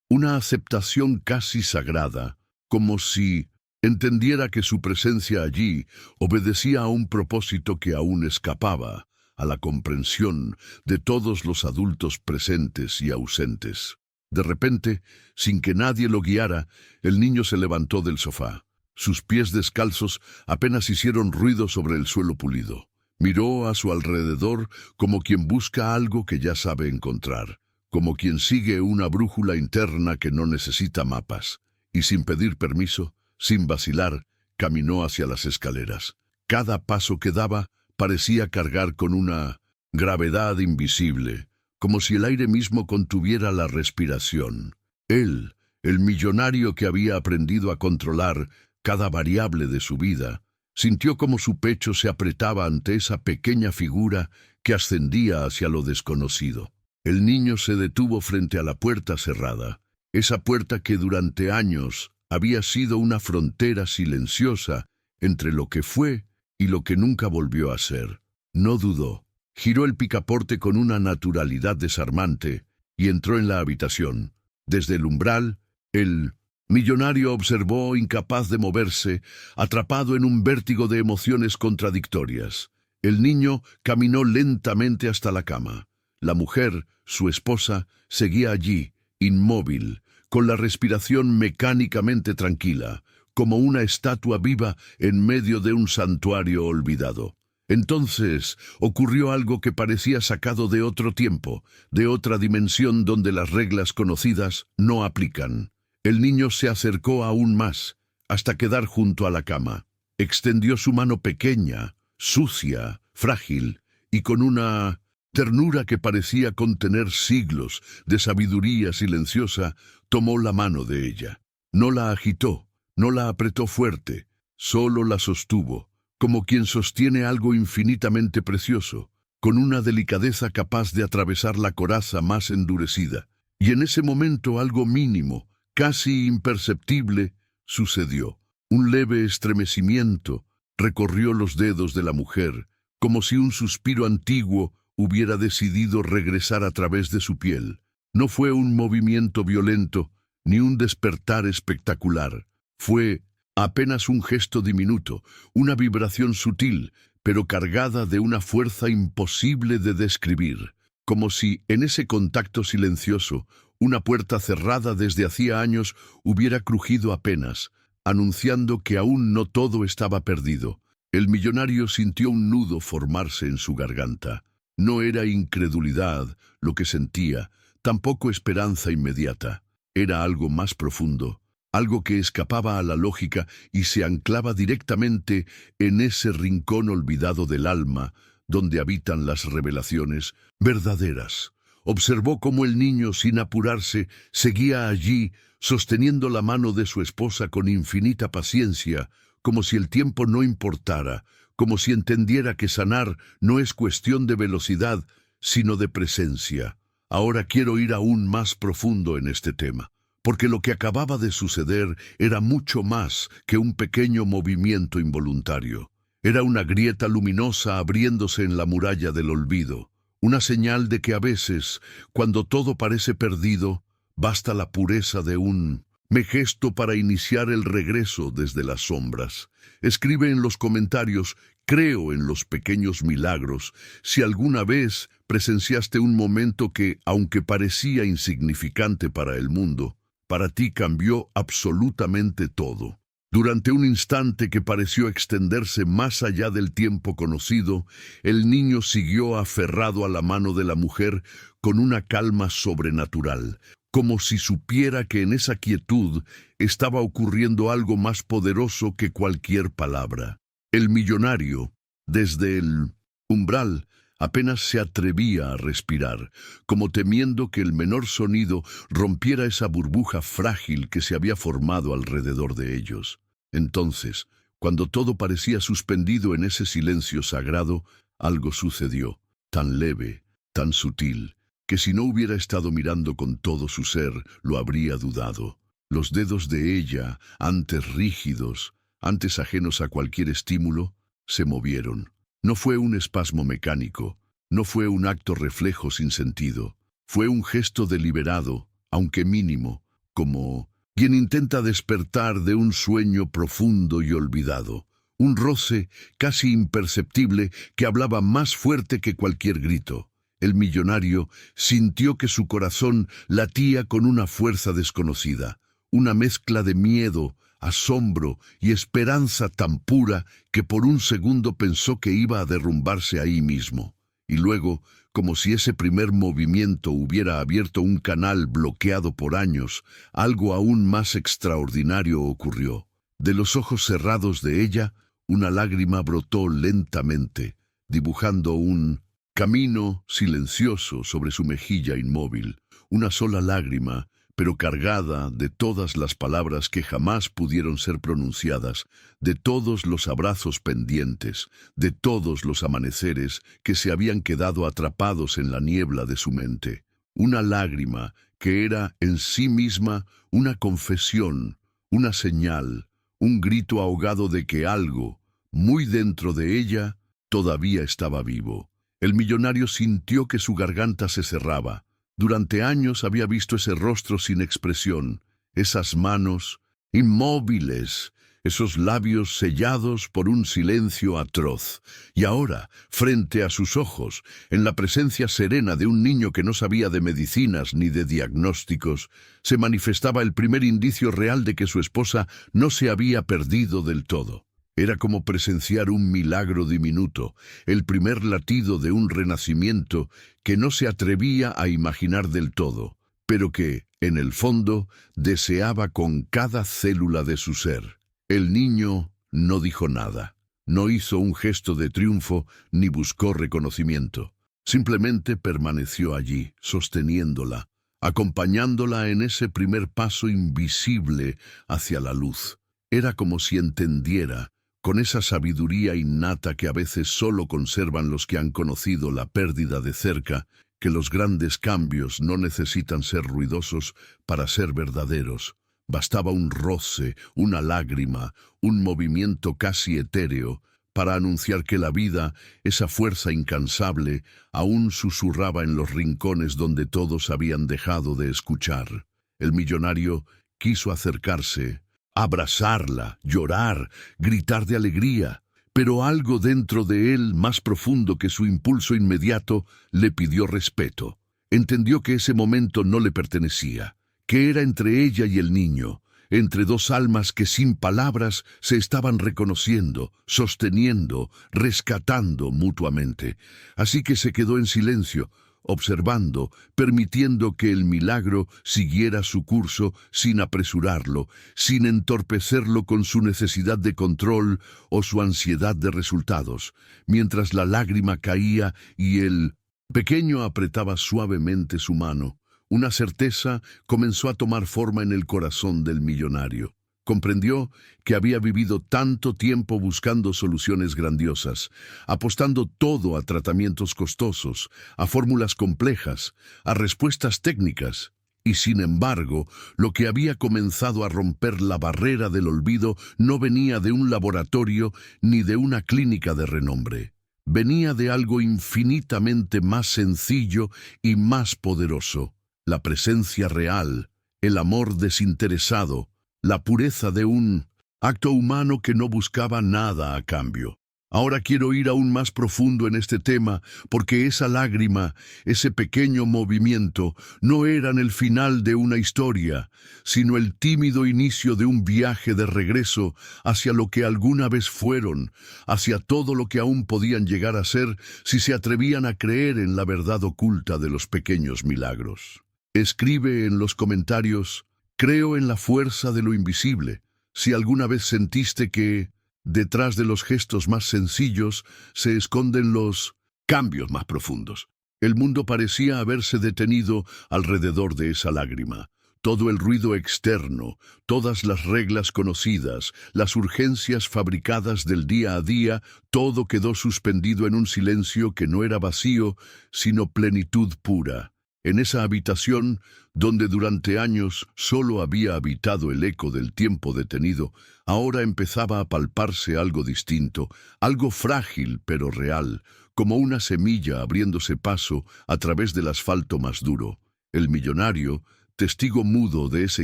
una aceptación casi sagrada, como si entendiera que su presencia allí obedecía a un propósito que aún escapaba a la comprensión de todos los adultos presentes y ausentes. De repente, sin que nadie lo guiara, el niño se levantó del sofá. Sus pies descalzos apenas hicieron ruido sobre el suelo pulido. Miró a su alrededor como quien busca algo que ya sabe encontrar, como quien sigue una brújula interna que no necesita mapas, y sin pedir permiso, sin vacilar, caminó hacia las escaleras. Cada paso que daba parecía cargar con una gravedad invisible, como si el aire mismo contuviera la respiración. Él, el millonario que había aprendido a controlar cada variable de su vida, sintió como su pecho se apretaba ante esa pequeña figura que ascendía hacia lo desconocido. El niño se detuvo frente a la puerta cerrada, esa puerta que durante años había sido una frontera silenciosa entre lo que fue y lo que nunca volvió a ser. No dudó, giró el picaporte con una naturalidad desarmante y entró en la habitación. Desde el umbral, el millonario observó, incapaz de moverse, atrapado en un vértigo de emociones contradictorias. El niño caminó lentamente hasta la cama. La mujer, su esposa, seguía allí, inmóvil, con la respiración mecánicamente tranquila, como una estatua viva en medio de un santuario olvidado. Entonces ocurrió algo que parecía sacado de otro tiempo, de otra dimensión donde las reglas conocidas no aplican. El niño se acercó aún más, hasta quedar junto a la cama. Extendió su mano pequeña, sucia, frágil, y con una ternura que parecía contener siglos de sabiduría silenciosa, tomó la mano de ella. No la agitó, No la apretó fuerte, solo la sostuvo, como quien sostiene algo infinitamente precioso, con una delicadeza capaz de atravesar la coraza más endurecida. Y en ese momento algo mínimo, casi imperceptible, sucedió. Un leve estremecimiento recorrió los dedos de la mujer, como si un suspiro antiguo hubiera decidido regresar a través de su piel. No fue un movimiento violento, ni un despertar espectacular. Fue apenas un gesto diminuto, una vibración sutil, pero cargada de una fuerza imposible de describir, como si en ese contacto silencioso una puerta cerrada desde hacía años hubiera crujido apenas, anunciando que aún no todo estaba perdido. El millonario sintió un nudo formarse en su garganta. No era incredulidad lo que sentía, tampoco esperanza inmediata. Era algo más profundo, algo que escapaba a la lógica y se anclaba directamente en ese rincón olvidado del alma, donde habitan las revelaciones verdaderas. Observó cómo el niño, sin apurarse, seguía allí, sosteniendo la mano de su esposa con infinita paciencia, como si el tiempo no importara, como si entendiera que sanar no es cuestión de velocidad, sino de presencia. Ahora quiero ir aún más profundo en este tema, porque lo que acababa de suceder era mucho más que un pequeño movimiento involuntario. Era una grieta luminosa abriéndose en la muralla del olvido, una señal de que a veces, cuando todo parece perdido, basta la pureza de un gesto para iniciar el regreso desde las sombras. Escribe en los comentarios: creo en los pequeños milagros, si alguna vez presenciaste un momento que, aunque parecía insignificante para el mundo, para ti cambió absolutamente todo. Durante un instante que pareció extenderse más allá del tiempo conocido, el niño siguió aferrado a la mano de la mujer con una calma sobrenatural, como si supiera que en esa quietud estaba ocurriendo algo más poderoso que cualquier palabra. El millonario, desde el umbral, apenas se atrevía a respirar, como temiendo que el menor sonido rompiera esa burbuja frágil que se había formado alrededor de ellos. Entonces, cuando todo parecía suspendido en ese silencio sagrado, algo sucedió, tan leve, tan sutil, que si no hubiera estado mirando con todo su ser, lo habría dudado. Los dedos de ella, antes rígidos, antes ajenos a cualquier estímulo, se movieron. No fue un espasmo mecánico, no fue un acto reflejo sin sentido. Fue un gesto deliberado, aunque mínimo, como quien intenta despertar de un sueño profundo y olvidado. Un roce casi imperceptible que hablaba más fuerte que cualquier grito. El millonario sintió que su corazón latía con una fuerza desconocida, una mezcla de miedo, asombro y esperanza tan pura que por un segundo pensó que iba a derrumbarse ahí mismo. Y luego, como si ese primer movimiento hubiera abierto un canal bloqueado por años, algo aún más extraordinario ocurrió. De los ojos cerrados de ella, una lágrima brotó lentamente, dibujando un camino silencioso sobre su mejilla inmóvil. Una sola lágrima, pero cargada de todas las palabras que jamás pudieron ser pronunciadas, de todos los abrazos pendientes, de todos los amaneceres que se habían quedado atrapados en la niebla de su mente. Una lágrima que era en sí misma una confesión, una señal, un grito ahogado de que algo, muy dentro de ella, todavía estaba vivo. El millonario sintió que su garganta se cerraba. Durante años había visto ese rostro sin expresión, esas manos inmóviles, esos labios sellados por un silencio atroz. Y ahora, frente a sus ojos, en la presencia serena de un niño que no sabía de medicinas ni de diagnósticos, se manifestaba el primer indicio real de que su esposa no se había perdido del todo. Era como presenciar un milagro diminuto, el primer latido de un renacimiento que no se atrevía a imaginar del todo, pero que, en el fondo, deseaba con cada célula de su ser. El niño no dijo nada, no hizo un gesto de triunfo ni buscó reconocimiento. Simplemente permaneció allí, sosteniéndola, acompañándola en ese primer paso invisible hacia la luz. Era como si entendiera, con esa sabiduría innata que a veces solo conservan los que han conocido la pérdida de cerca, que los grandes cambios no necesitan ser ruidosos para ser verdaderos. Bastaba un roce, una lágrima, un movimiento casi etéreo, para anunciar que la vida, esa fuerza incansable, aún susurraba en los rincones donde todos habían dejado de escuchar. El millonario quiso acercarse, abrazarla, llorar, gritar de alegría, pero algo dentro de él, más profundo que su impulso inmediato, le pidió respeto. Entendió que ese momento no le pertenecía, que era entre ella y el niño, entre dos almas que sin palabras se estaban reconociendo, sosteniendo, rescatando mutuamente. Así que se quedó en silencio, observando, permitiendo que el milagro siguiera su curso sin apresurarlo, sin entorpecerlo con su necesidad de control o su ansiedad de resultados, mientras la lágrima caía y el pequeño apretaba suavemente su mano. Una certeza comenzó a tomar forma en el corazón del millonario. Comprendió que había vivido tanto tiempo buscando soluciones grandiosas, apostando todo a tratamientos costosos, a fórmulas complejas, a respuestas técnicas. Y sin embargo, lo que había comenzado a romper la barrera del olvido no venía de un laboratorio ni de una clínica de renombre. Venía de algo infinitamente más sencillo y más poderoso. La presencia real, el amor desinteresado, la pureza de un acto humano que no buscaba nada a cambio. Ahora quiero ir aún más profundo en este tema, porque esa lágrima, ese pequeño movimiento, no eran el final de una historia, sino el tímido inicio de un viaje de regreso hacia lo que alguna vez fueron, hacia todo lo que aún podían llegar a ser si se atrevían a creer en la verdad oculta de los pequeños milagros. Escribe en los comentarios: creo en la fuerza de lo invisible. Si alguna vez sentiste que, detrás de los gestos más sencillos, se esconden los cambios más profundos. El mundo parecía haberse detenido alrededor de esa lágrima. Todo el ruido externo, todas las reglas conocidas, las urgencias fabricadas del día a día, todo quedó suspendido en un silencio que no era vacío, sino plenitud pura. En esa habitación, donde durante años solo había habitado el eco del tiempo detenido, ahora empezaba a palparse algo distinto, algo frágil pero real, como una semilla abriéndose paso a través del asfalto más duro. El millonario, testigo mudo de ese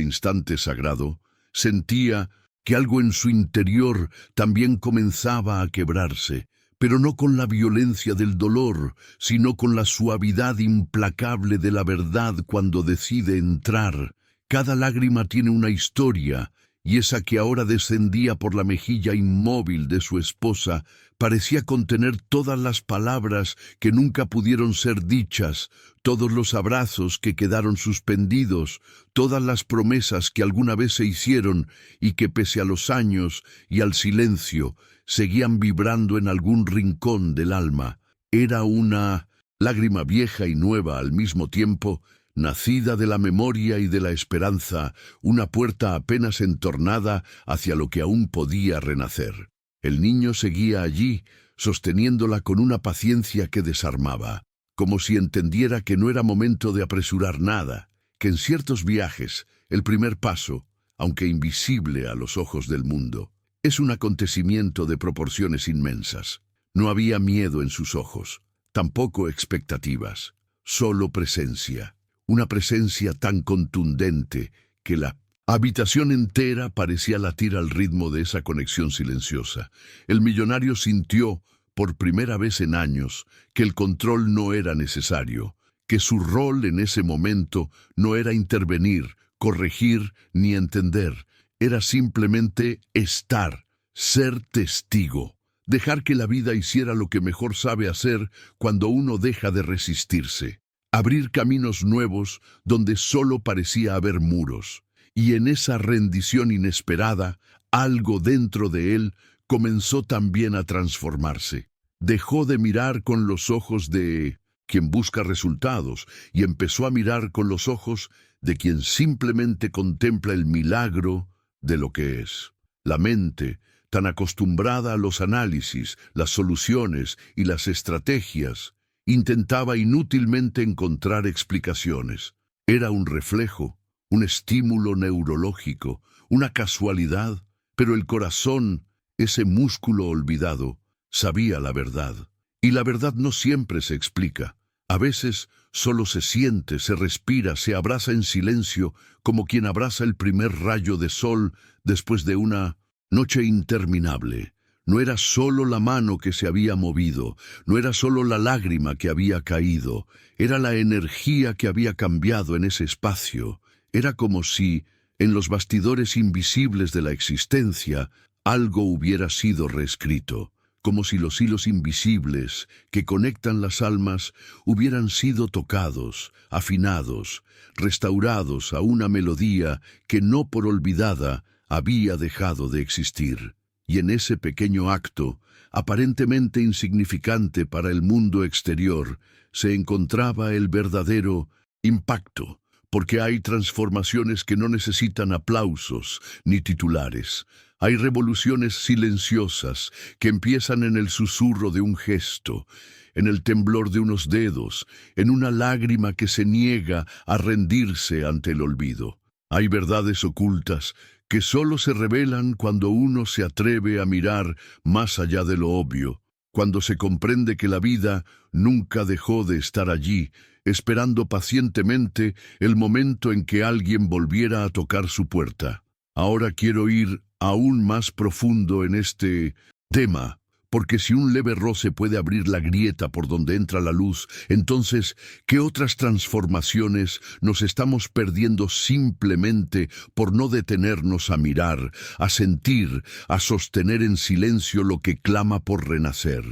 instante sagrado, sentía que algo en su interior también comenzaba a quebrarse, pero no con la violencia del dolor, sino con la suavidad implacable de la verdad cuando decide entrar. Cada lágrima tiene una historia, y esa que ahora descendía por la mejilla inmóvil de su esposa parecía contener todas las palabras que nunca pudieron ser dichas, todos los abrazos que quedaron suspendidos, todas las promesas que alguna vez se hicieron y que pese a los años y al silencio seguían vibrando en algún rincón del alma. Era una lágrima vieja y nueva al mismo tiempo, nacida de la memoria y de la esperanza, una puerta apenas entornada hacia lo que aún podía renacer. El niño seguía allí, sosteniéndola con una paciencia que desarmaba, como si entendiera que no era momento de apresurar nada, que en ciertos viajes, el primer paso, aunque invisible a los ojos del mundo, es un acontecimiento de proporciones inmensas. No había miedo en sus ojos, tampoco expectativas, solo presencia. Una presencia tan contundente que la habitación entera parecía latir al ritmo de esa conexión silenciosa. El millonario sintió, por primera vez en años, que el control no era necesario, que su rol en ese momento no era intervenir, corregir ni entender. Era simplemente estar, ser testigo, dejar que la vida hiciera lo que mejor sabe hacer cuando uno deja de resistirse, abrir caminos nuevos donde solo parecía haber muros. Y en esa rendición inesperada, algo dentro de él comenzó también a transformarse. Dejó de mirar con los ojos de quien busca resultados y empezó a mirar con los ojos de quien simplemente contempla el milagro de lo que es. La mente, tan acostumbrada a los análisis, las soluciones y las estrategias, intentaba inútilmente encontrar explicaciones. Era un reflejo, un estímulo neurológico, una casualidad, pero el corazón, ese músculo olvidado, sabía la verdad. Y la verdad no siempre se explica. A veces solo se siente, se respira, se abraza en silencio, como quien abraza el primer rayo de sol después de una noche interminable. No era solo la mano que se había movido, no era solo la lágrima que había caído, era la energía que había cambiado en ese espacio. Era como si, en los bastidores invisibles de la existencia, algo hubiera sido reescrito, como si los hilos invisibles que conectan las almas hubieran sido tocados, afinados, restaurados a una melodía que no por olvidada había dejado de existir. Y en ese pequeño acto, aparentemente insignificante para el mundo exterior, se encontraba el verdadero impacto, porque hay transformaciones que no necesitan aplausos ni titulares. Hay revoluciones silenciosas que empiezan en el susurro de un gesto, en el temblor de unos dedos, en una lágrima que se niega a rendirse ante el olvido. Hay verdades ocultas que solo se revelan cuando uno se atreve a mirar más allá de lo obvio, cuando se comprende que la vida nunca dejó de estar allí, esperando pacientemente el momento en que alguien volviera a tocar su puerta. Ahora quiero ir aún más profundo en este tema, porque si un leve roce puede abrir la grieta por donde entra la luz, entonces, ¿qué otras transformaciones nos estamos perdiendo simplemente por no detenernos a mirar, a sentir, a sostener en silencio lo que clama por renacer?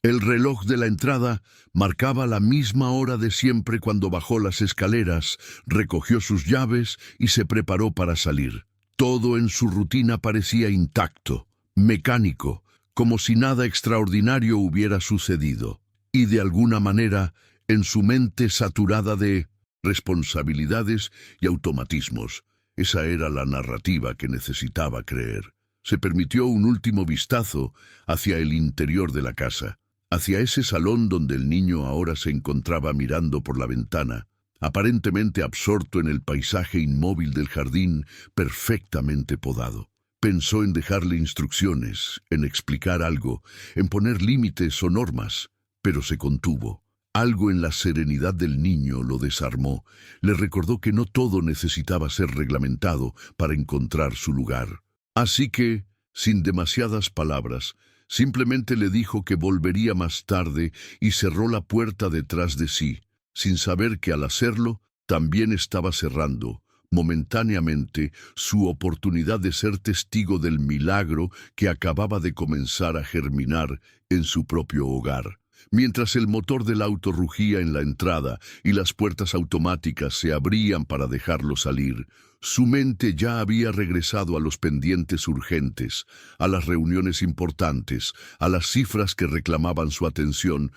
El reloj de la entrada marcaba la misma hora de siempre cuando bajó las escaleras, recogió sus llaves y se preparó para salir. Todo en su rutina parecía intacto, mecánico, como si nada extraordinario hubiera sucedido. Y de alguna manera, en su mente saturada de responsabilidades y automatismos, esa era la narrativa que necesitaba creer. Se permitió un último vistazo hacia el interior de la casa, hacia ese salón donde el niño ahora se encontraba mirando por la ventana, aparentemente absorto en el paisaje inmóvil del jardín perfectamente podado. Pensó en dejarle instrucciones, en explicar algo, en poner límites o normas, pero se contuvo. Algo en la serenidad del niño lo desarmó. Le recordó que no todo necesitaba ser reglamentado para encontrar su lugar. Así que, sin demasiadas palabras, simplemente le dijo que volvería más tarde y cerró la puerta detrás de sí, sin saber que al hacerlo también estaba cerrando, momentáneamente, su oportunidad de ser testigo del milagro que acababa de comenzar a germinar en su propio hogar. Mientras el motor del auto rugía en la entrada y las puertas automáticas se abrían para dejarlo salir, su mente ya había regresado a los pendientes urgentes, a las reuniones importantes, a las cifras que reclamaban su atención,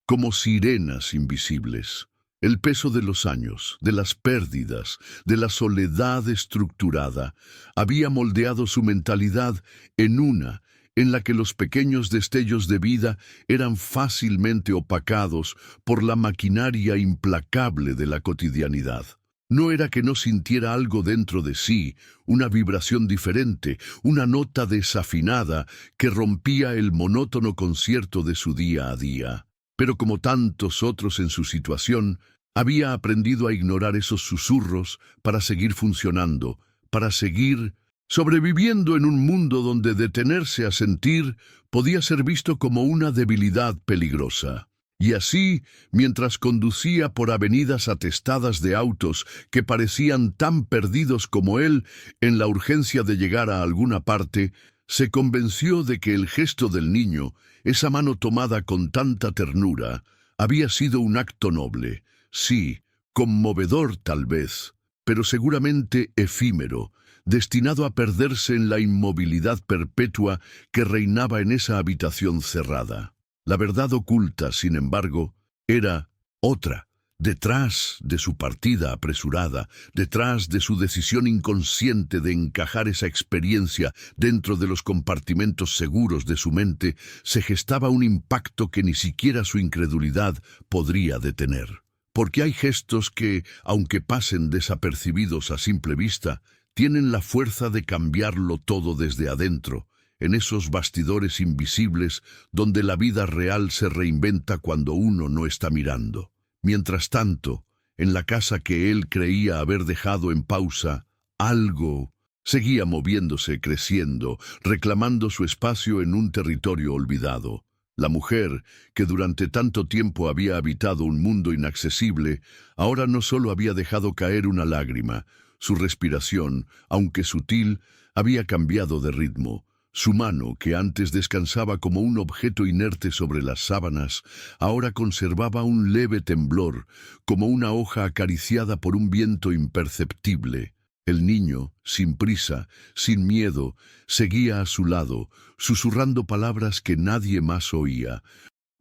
como sirenas invisibles. El peso de los años, de las pérdidas, de la soledad estructurada, había moldeado su mentalidad en la que los pequeños destellos de vida eran fácilmente opacados por la maquinaria implacable de la cotidianidad. No era que no sintiera algo dentro de sí, una vibración diferente, una nota desafinada que rompía el monótono concierto de su día a día. Pero como tantos otros en su situación, había aprendido a ignorar esos susurros para seguir funcionando, para seguir sobreviviendo en un mundo donde detenerse a sentir podía ser visto como una debilidad peligrosa. Y así, mientras conducía por avenidas atestadas de autos que parecían tan perdidos como él en la urgencia de llegar a alguna parte, se convenció de que el gesto del niño, esa mano tomada con tanta ternura, había sido un acto noble, sí, conmovedor tal vez, pero seguramente efímero, destinado a perderse en la inmovilidad perpetua que reinaba en esa habitación cerrada. La verdad oculta, sin embargo, era otra, Detrás de su partida apresurada, detrás de su decisión inconsciente de encajar esa experiencia dentro de los compartimentos seguros de su mente, se gestaba un impacto que ni siquiera su incredulidad podría detener. Porque hay gestos que, aunque pasen desapercibidos a simple vista, tienen la fuerza de cambiarlo todo desde adentro, en esos bastidores invisibles donde la vida real se reinventa cuando uno no está mirando. Mientras tanto, en la casa que él creía haber dejado en pausa, algo seguía moviéndose, creciendo, reclamando su espacio en un territorio olvidado. La mujer, que durante tanto tiempo había habitado un mundo inaccesible, ahora no solo había dejado caer una lágrima, su respiración, aunque sutil, había cambiado de ritmo. Su mano, que antes descansaba como un objeto inerte sobre las sábanas, ahora conservaba un leve temblor, como una hoja acariciada por un viento imperceptible. El niño, sin prisa, sin miedo, seguía a su lado, susurrando palabras que nadie más oía.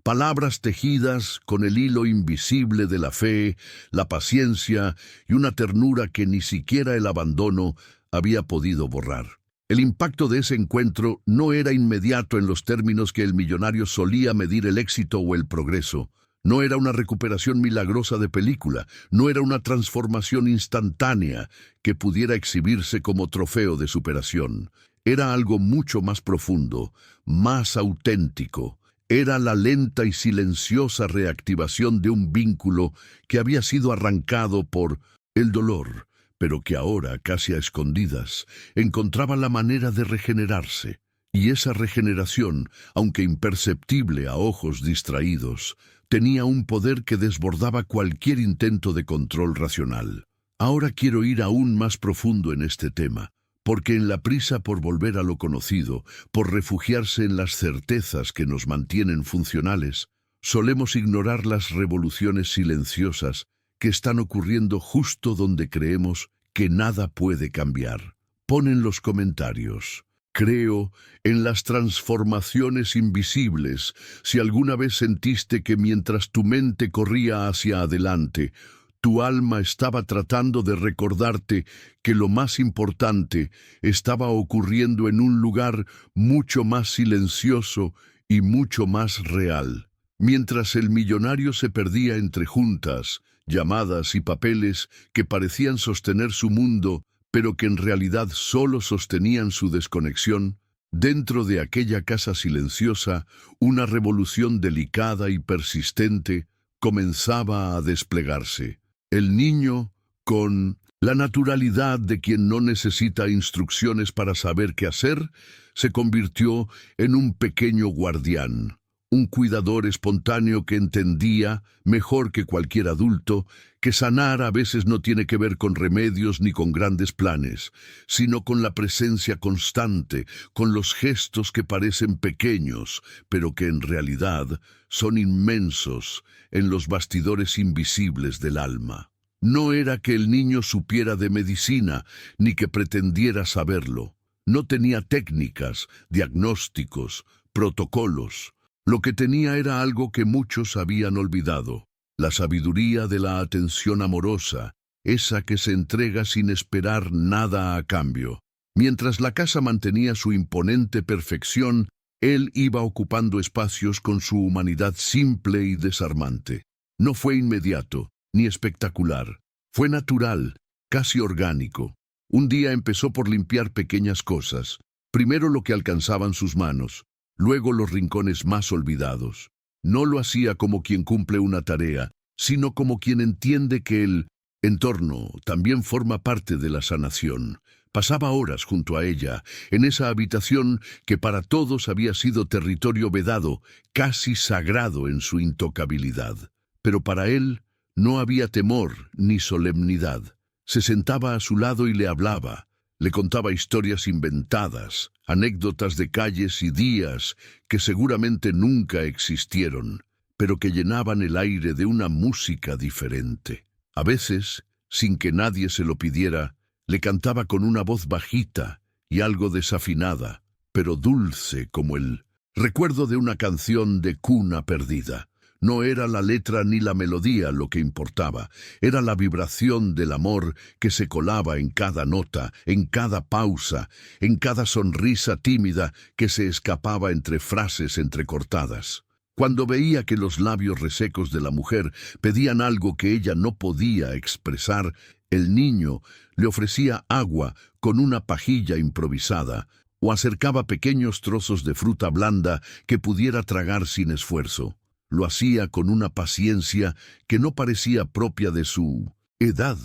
Palabras tejidas con el hilo invisible de la fe, la paciencia y una ternura que ni siquiera el abandono había podido borrar. El impacto de ese encuentro no era inmediato en los términos que el millonario solía medir el éxito o el progreso. No era una recuperación milagrosa de película, no era una transformación instantánea que pudiera exhibirse como trofeo de superación. Era algo mucho más profundo, más auténtico. Era la lenta y silenciosa reactivación de un vínculo que había sido arrancado por el dolor, pero que ahora, casi a escondidas, encontraba la manera de regenerarse. Y esa regeneración, aunque imperceptible a ojos distraídos, tenía un poder que desbordaba cualquier intento de control racional. Ahora quiero ir aún más profundo en este tema, porque en la prisa por volver a lo conocido, por refugiarse en las certezas que nos mantienen funcionales, solemos ignorar las revoluciones silenciosas que están ocurriendo justo donde creemos que nada puede cambiar. Pon en los comentarios: creo en las transformaciones invisibles. Si alguna vez sentiste que mientras tu mente corría hacia adelante, tu alma estaba tratando de recordarte que lo más importante estaba ocurriendo en un lugar mucho más silencioso y mucho más real. Mientras el millonario se perdía entre juntas, llamadas y papeles que parecían sostener su mundo, pero que en realidad solo sostenían su desconexión, dentro de aquella casa silenciosa, una revolución delicada y persistente comenzaba a desplegarse. El niño, con la naturalidad de quien no necesita instrucciones para saber qué hacer, se convirtió en un pequeño guardián. Un cuidador espontáneo que entendía, mejor que cualquier adulto, que sanar a veces no tiene que ver con remedios ni con grandes planes, sino con la presencia constante, con los gestos que parecen pequeños, pero que en realidad son inmensos en los bastidores invisibles del alma. No era que el niño supiera de medicina, ni que pretendiera saberlo. No tenía técnicas, diagnósticos, protocolos. Lo que tenía era algo que muchos habían olvidado: la sabiduría de la atención amorosa, esa que se entrega sin esperar nada a cambio. Mientras la casa mantenía su imponente perfección, él iba ocupando espacios con su humanidad simple y desarmante. No fue inmediato, ni espectacular. Fue natural, casi orgánico. Un día empezó por limpiar pequeñas cosas, primero lo que alcanzaban sus manos, luego los rincones más olvidados. No lo hacía como quien cumple una tarea, sino como quien entiende que el entorno también forma parte de la sanación. Pasaba horas junto a ella, en esa habitación que para todos había sido territorio vedado, casi sagrado en su intocabilidad. Pero para él no había temor ni solemnidad. Se sentaba a su lado y le hablaba. Le contaba historias inventadas, anécdotas de calles y días que seguramente nunca existieron, pero que llenaban el aire de una música diferente. A veces, sin que nadie se lo pidiera, le cantaba con una voz bajita y algo desafinada, pero dulce como el recuerdo de una canción de cuna perdida. No era la letra ni la melodía lo que importaba, era la vibración del amor que se colaba en cada nota, en cada pausa, en cada sonrisa tímida que se escapaba entre frases entrecortadas. Cuando veía que los labios resecos de la mujer pedían algo que ella no podía expresar, el niño le ofrecía agua con una pajilla improvisada o acercaba pequeños trozos de fruta blanda que pudiera tragar sin esfuerzo. Lo hacía con una paciencia que no parecía propia de su edad,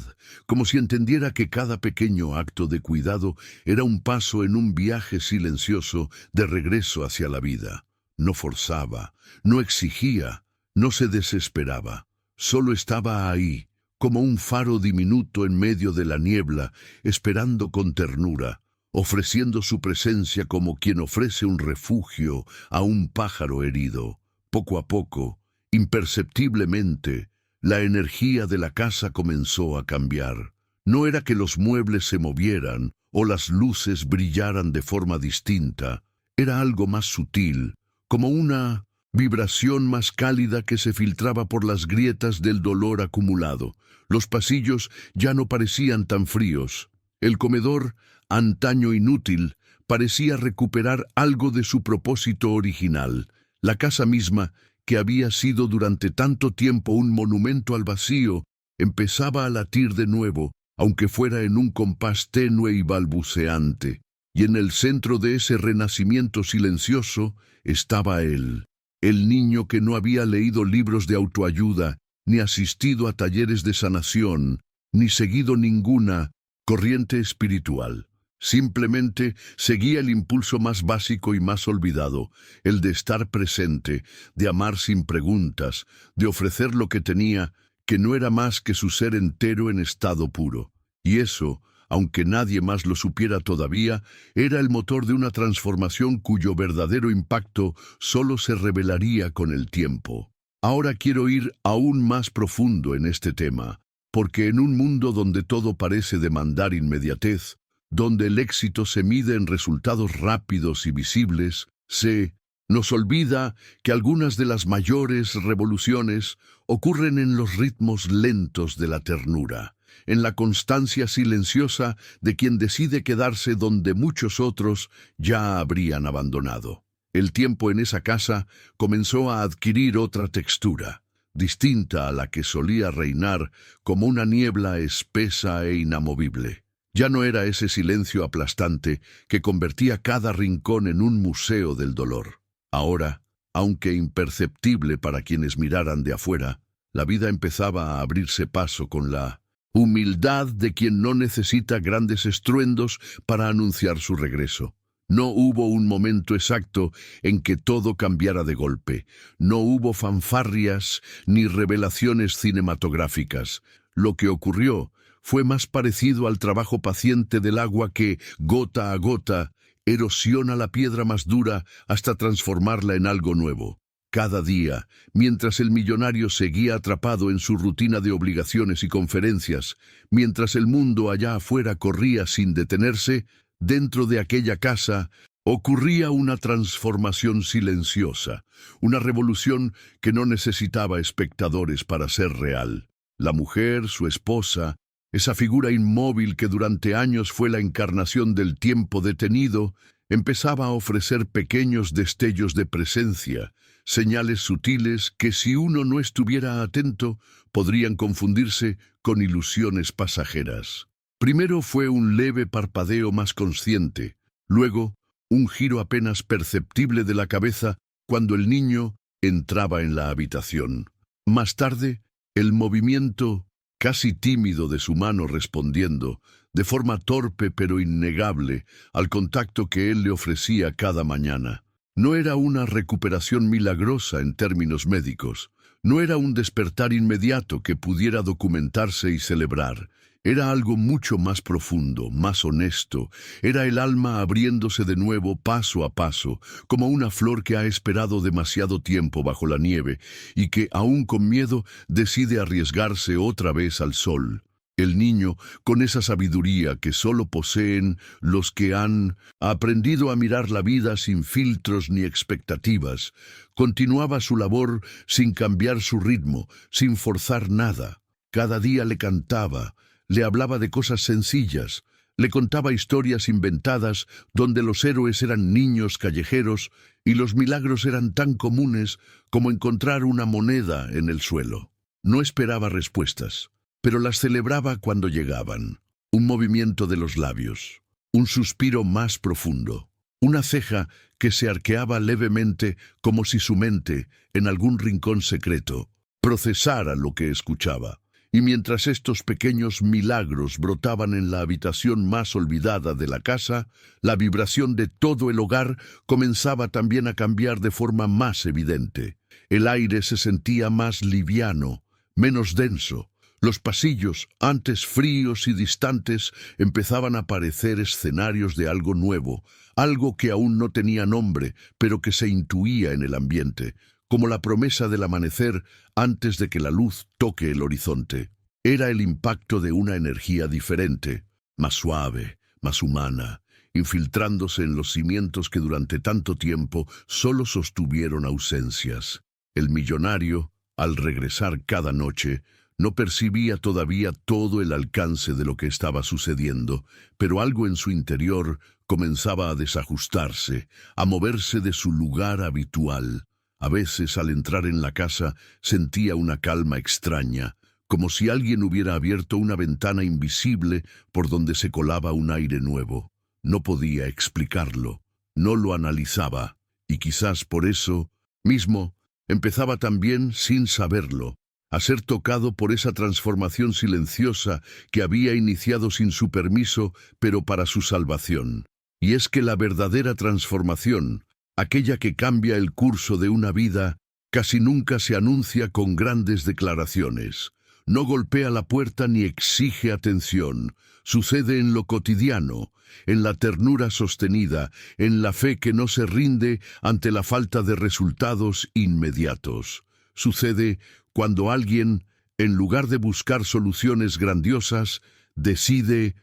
como si entendiera que cada pequeño acto de cuidado era un paso en un viaje silencioso de regreso hacia la vida. No forzaba, no exigía, no se desesperaba. Solo estaba ahí, como un faro diminuto en medio de la niebla, esperando con ternura, ofreciendo su presencia como quien ofrece un refugio a un pájaro herido. Poco a poco, imperceptiblemente, la energía de la casa comenzó a cambiar. No era que los muebles se movieran o las luces brillaran de forma distinta. Era algo más sutil, como una vibración más cálida que se filtraba por las grietas del dolor acumulado. Los pasillos ya no parecían tan fríos. El comedor, antaño inútil, parecía recuperar algo de su propósito original. La casa misma, que había sido durante tanto tiempo un monumento al vacío, empezaba a latir de nuevo, aunque fuera en un compás tenue y balbuceante. Y en el centro de ese renacimiento silencioso estaba él, el niño que no había leído libros de autoayuda, ni asistido a talleres de sanación, ni seguido ninguna corriente espiritual. Simplemente seguía el impulso más básico y más olvidado, el de estar presente, de amar sin preguntas, de ofrecer lo que tenía, que no era más que su ser entero en estado puro. Y eso, aunque nadie más lo supiera todavía, era el motor de una transformación cuyo verdadero impacto solo se revelaría con el tiempo. Ahora quiero ir aún más profundo en este tema, porque en un mundo donde todo parece demandar inmediatez, donde el éxito se mide en resultados rápidos y visibles, nos olvida que algunas de las mayores revoluciones ocurren en los ritmos lentos de la ternura, en la constancia silenciosa de quien decide quedarse donde muchos otros ya habrían abandonado. El tiempo en esa casa comenzó a adquirir otra textura, distinta a la que solía reinar como una niebla espesa e inamovible. Ya no era ese silencio aplastante que convertía cada rincón en un museo del dolor. Ahora, aunque imperceptible para quienes miraran de afuera, la vida empezaba a abrirse paso con la humildad de quien no necesita grandes estruendos para anunciar su regreso. No hubo un momento exacto en que todo cambiara de golpe. No hubo fanfarrias ni revelaciones cinematográficas. Lo que ocurrió fue más parecido al trabajo paciente del agua que, gota a gota, erosiona la piedra más dura hasta transformarla en algo nuevo. Cada día, mientras el millonario seguía atrapado en su rutina de obligaciones y conferencias, mientras el mundo allá afuera corría sin detenerse, dentro de aquella casa ocurría una transformación silenciosa, una revolución que no necesitaba espectadores para ser real. La mujer, su esposa, esa figura inmóvil que durante años fue la encarnación del tiempo detenido, empezaba a ofrecer pequeños destellos de presencia, señales sutiles que si uno no estuviera atento podrían confundirse con ilusiones pasajeras. Primero fue un leve parpadeo más consciente, luego un giro apenas perceptible de la cabeza cuando el niño entraba en la habitación. Más tarde, el movimiento casi tímido de su mano respondiendo, de forma torpe pero innegable, al contacto que él le ofrecía cada mañana. No era una recuperación milagrosa en términos médicos, no era un despertar inmediato que pudiera documentarse y celebrar. Era algo mucho más profundo, más honesto. Era el alma abriéndose de nuevo paso a paso, como una flor que ha esperado demasiado tiempo bajo la nieve y que, aún con miedo, decide arriesgarse otra vez al sol. El niño, con esa sabiduría que solo poseen los que han aprendido a mirar la vida sin filtros ni expectativas, continuaba su labor sin cambiar su ritmo, sin forzar nada. Cada día le cantaba, le hablaba de cosas sencillas, le contaba historias inventadas donde los héroes eran niños callejeros y los milagros eran tan comunes como encontrar una moneda en el suelo. No esperaba respuestas, pero las celebraba cuando llegaban. Un movimiento de los labios, un suspiro más profundo, una ceja que se arqueaba levemente como si su mente, en algún rincón secreto, procesara lo que escuchaba. Y mientras estos pequeños milagros brotaban en la habitación más olvidada de la casa, la vibración de todo el hogar comenzaba también a cambiar de forma más evidente. El aire se sentía más liviano, menos denso. Los pasillos, antes fríos y distantes, empezaban a parecer escenarios de algo nuevo, algo que aún no tenía nombre, pero que se intuía en el ambiente, como la promesa del amanecer antes de que la luz toque el horizonte. Era el impacto de una energía diferente, más suave, más humana, infiltrándose en los cimientos que durante tanto tiempo solo sostuvieron ausencias. El millonario, al regresar cada noche, no percibía todavía todo el alcance de lo que estaba sucediendo, pero algo en su interior comenzaba a desajustarse, a moverse de su lugar habitual. A veces, al entrar en la casa, sentía una calma extraña, como si alguien hubiera abierto una ventana invisible por donde se colaba un aire nuevo. No podía explicarlo, no lo analizaba, y quizás por eso mismo empezaba también, sin saberlo, a ser tocado por esa transformación silenciosa que había iniciado sin su permiso, pero para su salvación. Y es que la verdadera transformación, aquella que cambia el curso de una vida, casi nunca se anuncia con grandes declaraciones. No golpea la puerta ni exige atención. Sucede en lo cotidiano, en la ternura sostenida, en la fe que no se rinde ante la falta de resultados inmediatos. Sucede cuando alguien, en lugar de buscar soluciones grandiosas, decide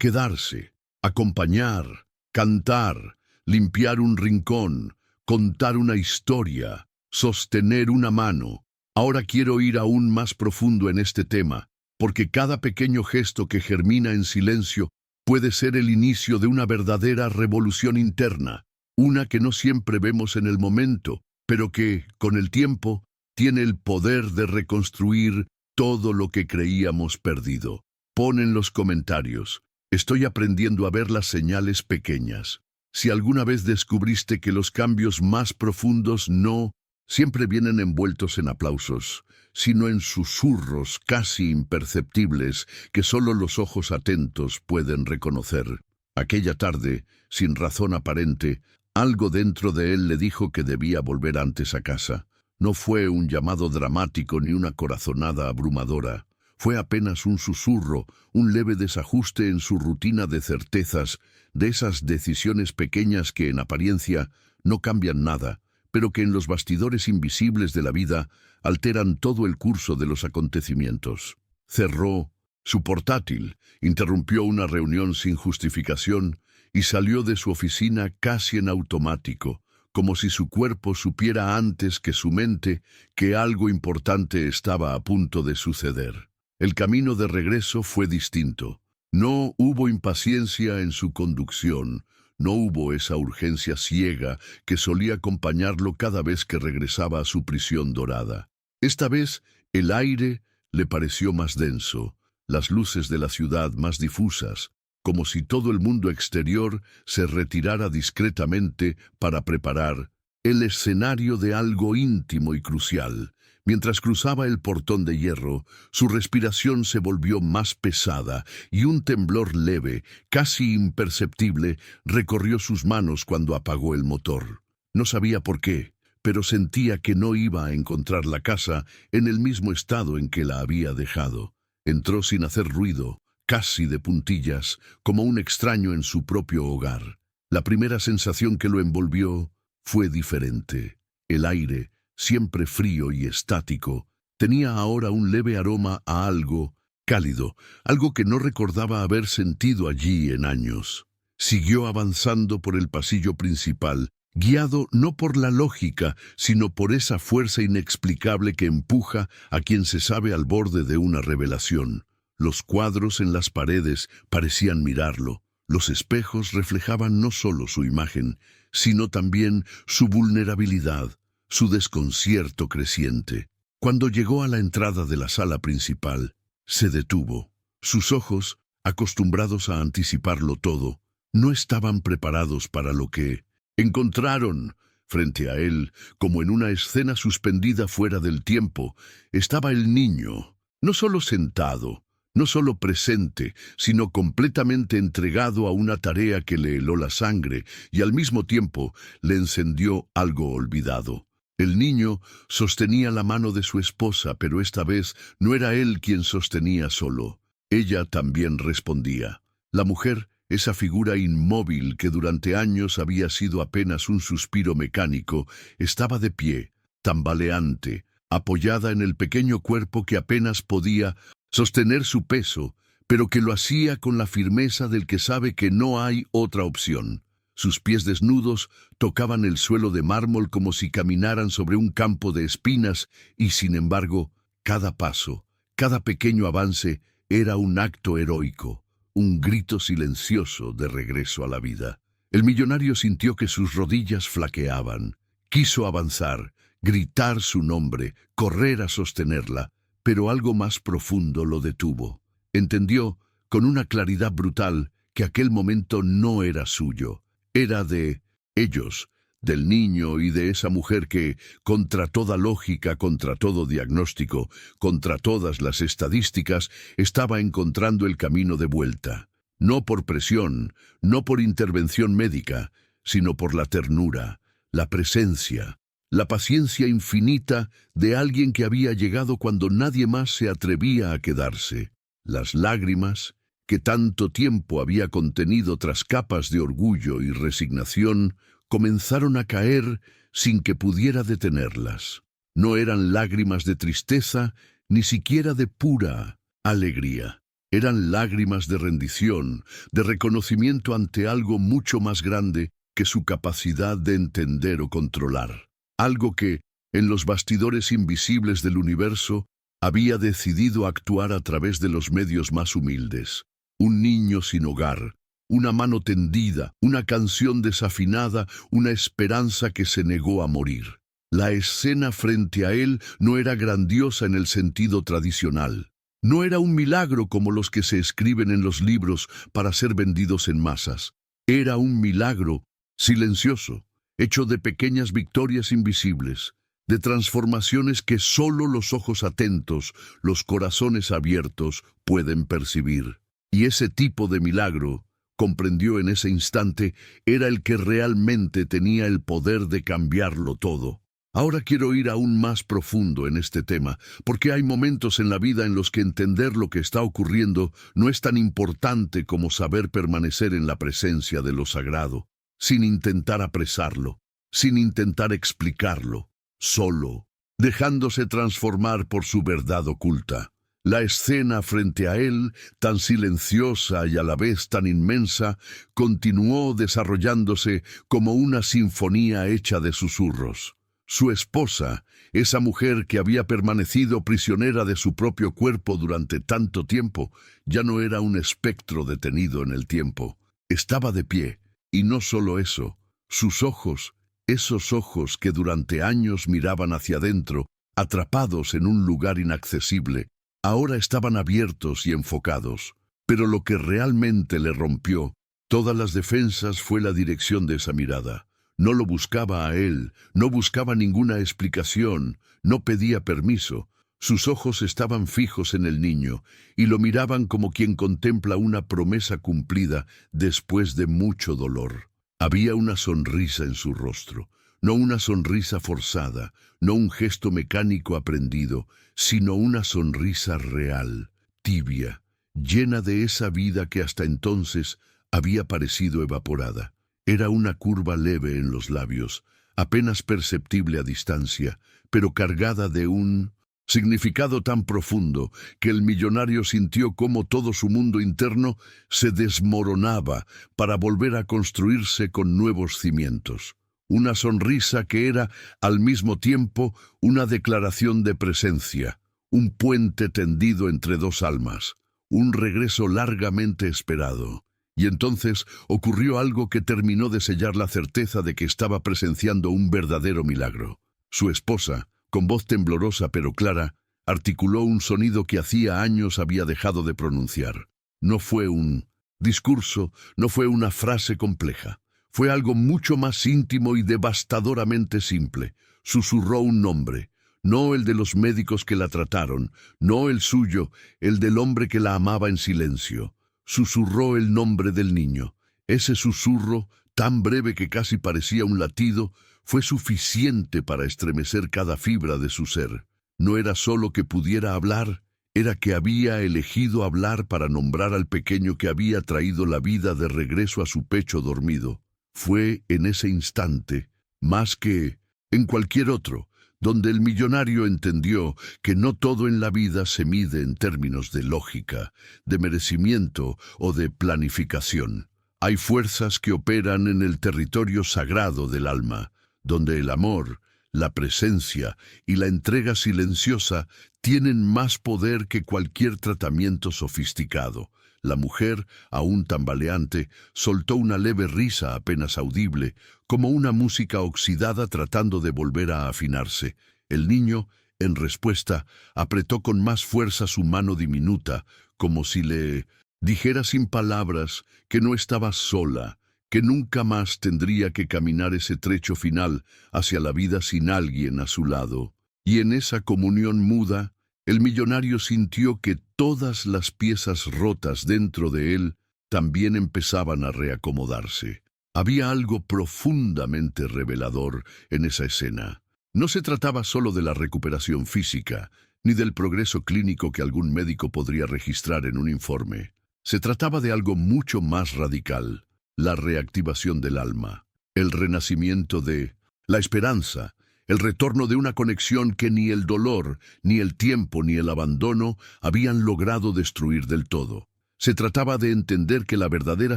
quedarse, acompañar, cantar, limpiar un rincón, contar una historia, sostener una mano. Ahora quiero ir aún más profundo en este tema, porque cada pequeño gesto que germina en silencio puede ser el inicio de una verdadera revolución interna, una que no siempre vemos en el momento, pero que, con el tiempo, tiene el poder de reconstruir todo lo que creíamos perdido. Pon en los comentarios: estoy aprendiendo a ver las señales pequeñas. Si alguna vez descubriste que los cambios más profundos no siempre vienen envueltos en aplausos, sino en susurros casi imperceptibles que solo los ojos atentos pueden reconocer. Aquella tarde, sin razón aparente, algo dentro de él le dijo que debía volver antes a casa. No fue un llamado dramático ni una corazonada abrumadora. Fue apenas un susurro, un leve desajuste en su rutina de certezas, de esas decisiones pequeñas que en apariencia no cambian nada, pero que en los bastidores invisibles de la vida alteran todo el curso de los acontecimientos. Cerró su portátil, interrumpió una reunión sin justificación y salió de su oficina casi en automático, como si su cuerpo supiera antes que su mente que algo importante estaba a punto de suceder. El camino de regreso fue distinto. No hubo impaciencia en su conducción, no hubo esa urgencia ciega que solía acompañarlo cada vez que regresaba a su prisión dorada. Esta vez, el aire le pareció más denso, las luces de la ciudad más difusas, como si todo el mundo exterior se retirara discretamente para preparar el escenario de algo íntimo y crucial. Mientras cruzaba el portón de hierro, su respiración se volvió más pesada y un temblor leve, casi imperceptible, recorrió sus manos cuando apagó el motor. No sabía por qué, pero sentía que no iba a encontrar la casa en el mismo estado en que la había dejado. Entró sin hacer ruido, casi de puntillas, como un extraño en su propio hogar. La primera sensación que lo envolvió fue diferente. El aire, siempre frío y estático, tenía ahora un leve aroma a algo cálido, algo que no recordaba haber sentido allí en años. Siguió avanzando por el pasillo principal, guiado no por la lógica, sino por esa fuerza inexplicable que empuja a quien se sabe al borde de una revelación. Los cuadros en las paredes parecían mirarlo. Los espejos reflejaban no solo su imagen, sino también su vulnerabilidad, su desconcierto creciente. Cuando llegó a la entrada de la sala principal, se detuvo. Sus ojos, acostumbrados a anticiparlo todo, no estaban preparados para lo que encontraron. Frente a él, como en una escena suspendida fuera del tiempo, estaba el niño, no solo sentado, no solo presente, sino completamente entregado a una tarea que le heló la sangre y al mismo tiempo le encendió algo olvidado. El niño sostenía la mano de su esposa, pero esta vez no era él quien sostenía solo. Ella también respondía. La mujer, esa figura inmóvil que durante años había sido apenas un suspiro mecánico, estaba de pie, tambaleante, apoyada en el pequeño cuerpo que apenas podía sostener su peso, pero que lo hacía con la firmeza del que sabe que no hay otra opción. Sus pies desnudos tocaban el suelo de mármol como si caminaran sobre un campo de espinas y, sin embargo, cada paso, cada pequeño avance era un acto heroico, un grito silencioso de regreso a la vida. El millonario sintió que sus rodillas flaqueaban. Quiso avanzar, gritar su nombre, correr a sostenerla, pero algo más profundo lo detuvo. Entendió, con una claridad brutal, que aquel momento no era suyo. Era de ellos, del niño y de esa mujer que, contra toda lógica, contra todo diagnóstico, contra todas las estadísticas, estaba encontrando el camino de vuelta. No por presión, no por intervención médica, sino por la ternura, la presencia, la paciencia infinita de alguien que había llegado cuando nadie más se atrevía a quedarse. Las lágrimas, que tanto tiempo había contenido tras capas de orgullo y resignación, comenzaron a caer sin que pudiera detenerlas. No eran lágrimas de tristeza, ni siquiera de pura alegría. Eran lágrimas de rendición, de reconocimiento ante algo mucho más grande que su capacidad de entender o controlar. Algo que, en los bastidores invisibles del universo, había decidido actuar a través de los medios más humildes. Un niño sin hogar, una mano tendida, una canción desafinada, una esperanza que se negó a morir. La escena frente a él no era grandiosa en el sentido tradicional. No era un milagro como los que se escriben en los libros para ser vendidos en masas. Era un milagro silencioso, hecho de pequeñas victorias invisibles, de transformaciones que solo los ojos atentos, los corazones abiertos, pueden percibir. Y ese tipo de milagro, comprendió en ese instante, era el que realmente tenía el poder de cambiarlo todo. Ahora quiero ir aún más profundo en este tema, porque hay momentos en la vida en los que entender lo que está ocurriendo no es tan importante como saber permanecer en la presencia de lo sagrado, sin intentar apresarlo, sin intentar explicarlo, solo, dejándose transformar por su verdad oculta. La escena frente a él, tan silenciosa y a la vez tan inmensa, continuó desarrollándose como una sinfonía hecha de susurros. Su esposa, esa mujer que había permanecido prisionera de su propio cuerpo durante tanto tiempo, ya no era un espectro detenido en el tiempo. Estaba de pie, y no solo eso, sus ojos, esos ojos que durante años miraban hacia adentro, atrapados en un lugar inaccesible, ahora estaban abiertos y enfocados. Pero lo que realmente le rompió todas las defensas fue la dirección de esa mirada. No lo buscaba a él, no buscaba ninguna explicación, no pedía permiso. Sus ojos estaban fijos en el niño, y lo miraban como quien contempla una promesa cumplida después de mucho dolor. Había una sonrisa en su rostro, no una sonrisa forzada, no un gesto mecánico aprendido, sino una sonrisa real, tibia, llena de esa vida que hasta entonces había parecido evaporada. Era una curva leve en los labios, apenas perceptible a distancia, pero cargada de un significado tan profundo que el millonario sintió cómo todo su mundo interno se desmoronaba para volver a construirse con nuevos cimientos. Una sonrisa que era, al mismo tiempo, una declaración de presencia, un puente tendido entre dos almas, un regreso largamente esperado. Y entonces ocurrió algo que terminó de sellar la certeza de que estaba presenciando un verdadero milagro. Su esposa, con voz temblorosa pero clara, articuló un sonido que hacía años había dejado de pronunciar. No fue un discurso, no fue una frase compleja. Fue algo mucho más íntimo y devastadoramente simple. Susurró un nombre, no el de los médicos que la trataron, no el suyo, el del hombre que la amaba en silencio. Susurró el nombre del niño. Ese susurro, tan breve que casi parecía un latido, fue suficiente para estremecer cada fibra de su ser. No era solo que pudiera hablar, era que había elegido hablar para nombrar al pequeño que había traído la vida de regreso a su pecho dormido. Fue en ese instante, más que en cualquier otro, donde el millonario entendió que no todo en la vida se mide en términos de lógica, de merecimiento o de planificación. Hay fuerzas que operan en el territorio sagrado del alma, donde el amor, la presencia y la entrega silenciosa tienen más poder que cualquier tratamiento sofisticado. La mujer, aún tambaleante, soltó una leve risa apenas audible, como una música oxidada tratando de volver a afinarse. El niño, en respuesta, apretó con más fuerza su mano diminuta, como si le dijera sin palabras que no estaba sola, que nunca más tendría que caminar ese trecho final hacia la vida sin alguien a su lado. Y en esa comunión muda, el millonario sintió que todas las piezas rotas dentro de él también empezaban a reacomodarse. Había algo profundamente revelador en esa escena. No se trataba solo de la recuperación física, ni del progreso clínico que algún médico podría registrar en un informe. Se trataba de algo mucho más radical, la reactivación del alma, el renacimiento de la esperanza, el retorno de una conexión que ni el dolor, ni el tiempo, ni el abandono habían logrado destruir del todo. Se trataba de entender que la verdadera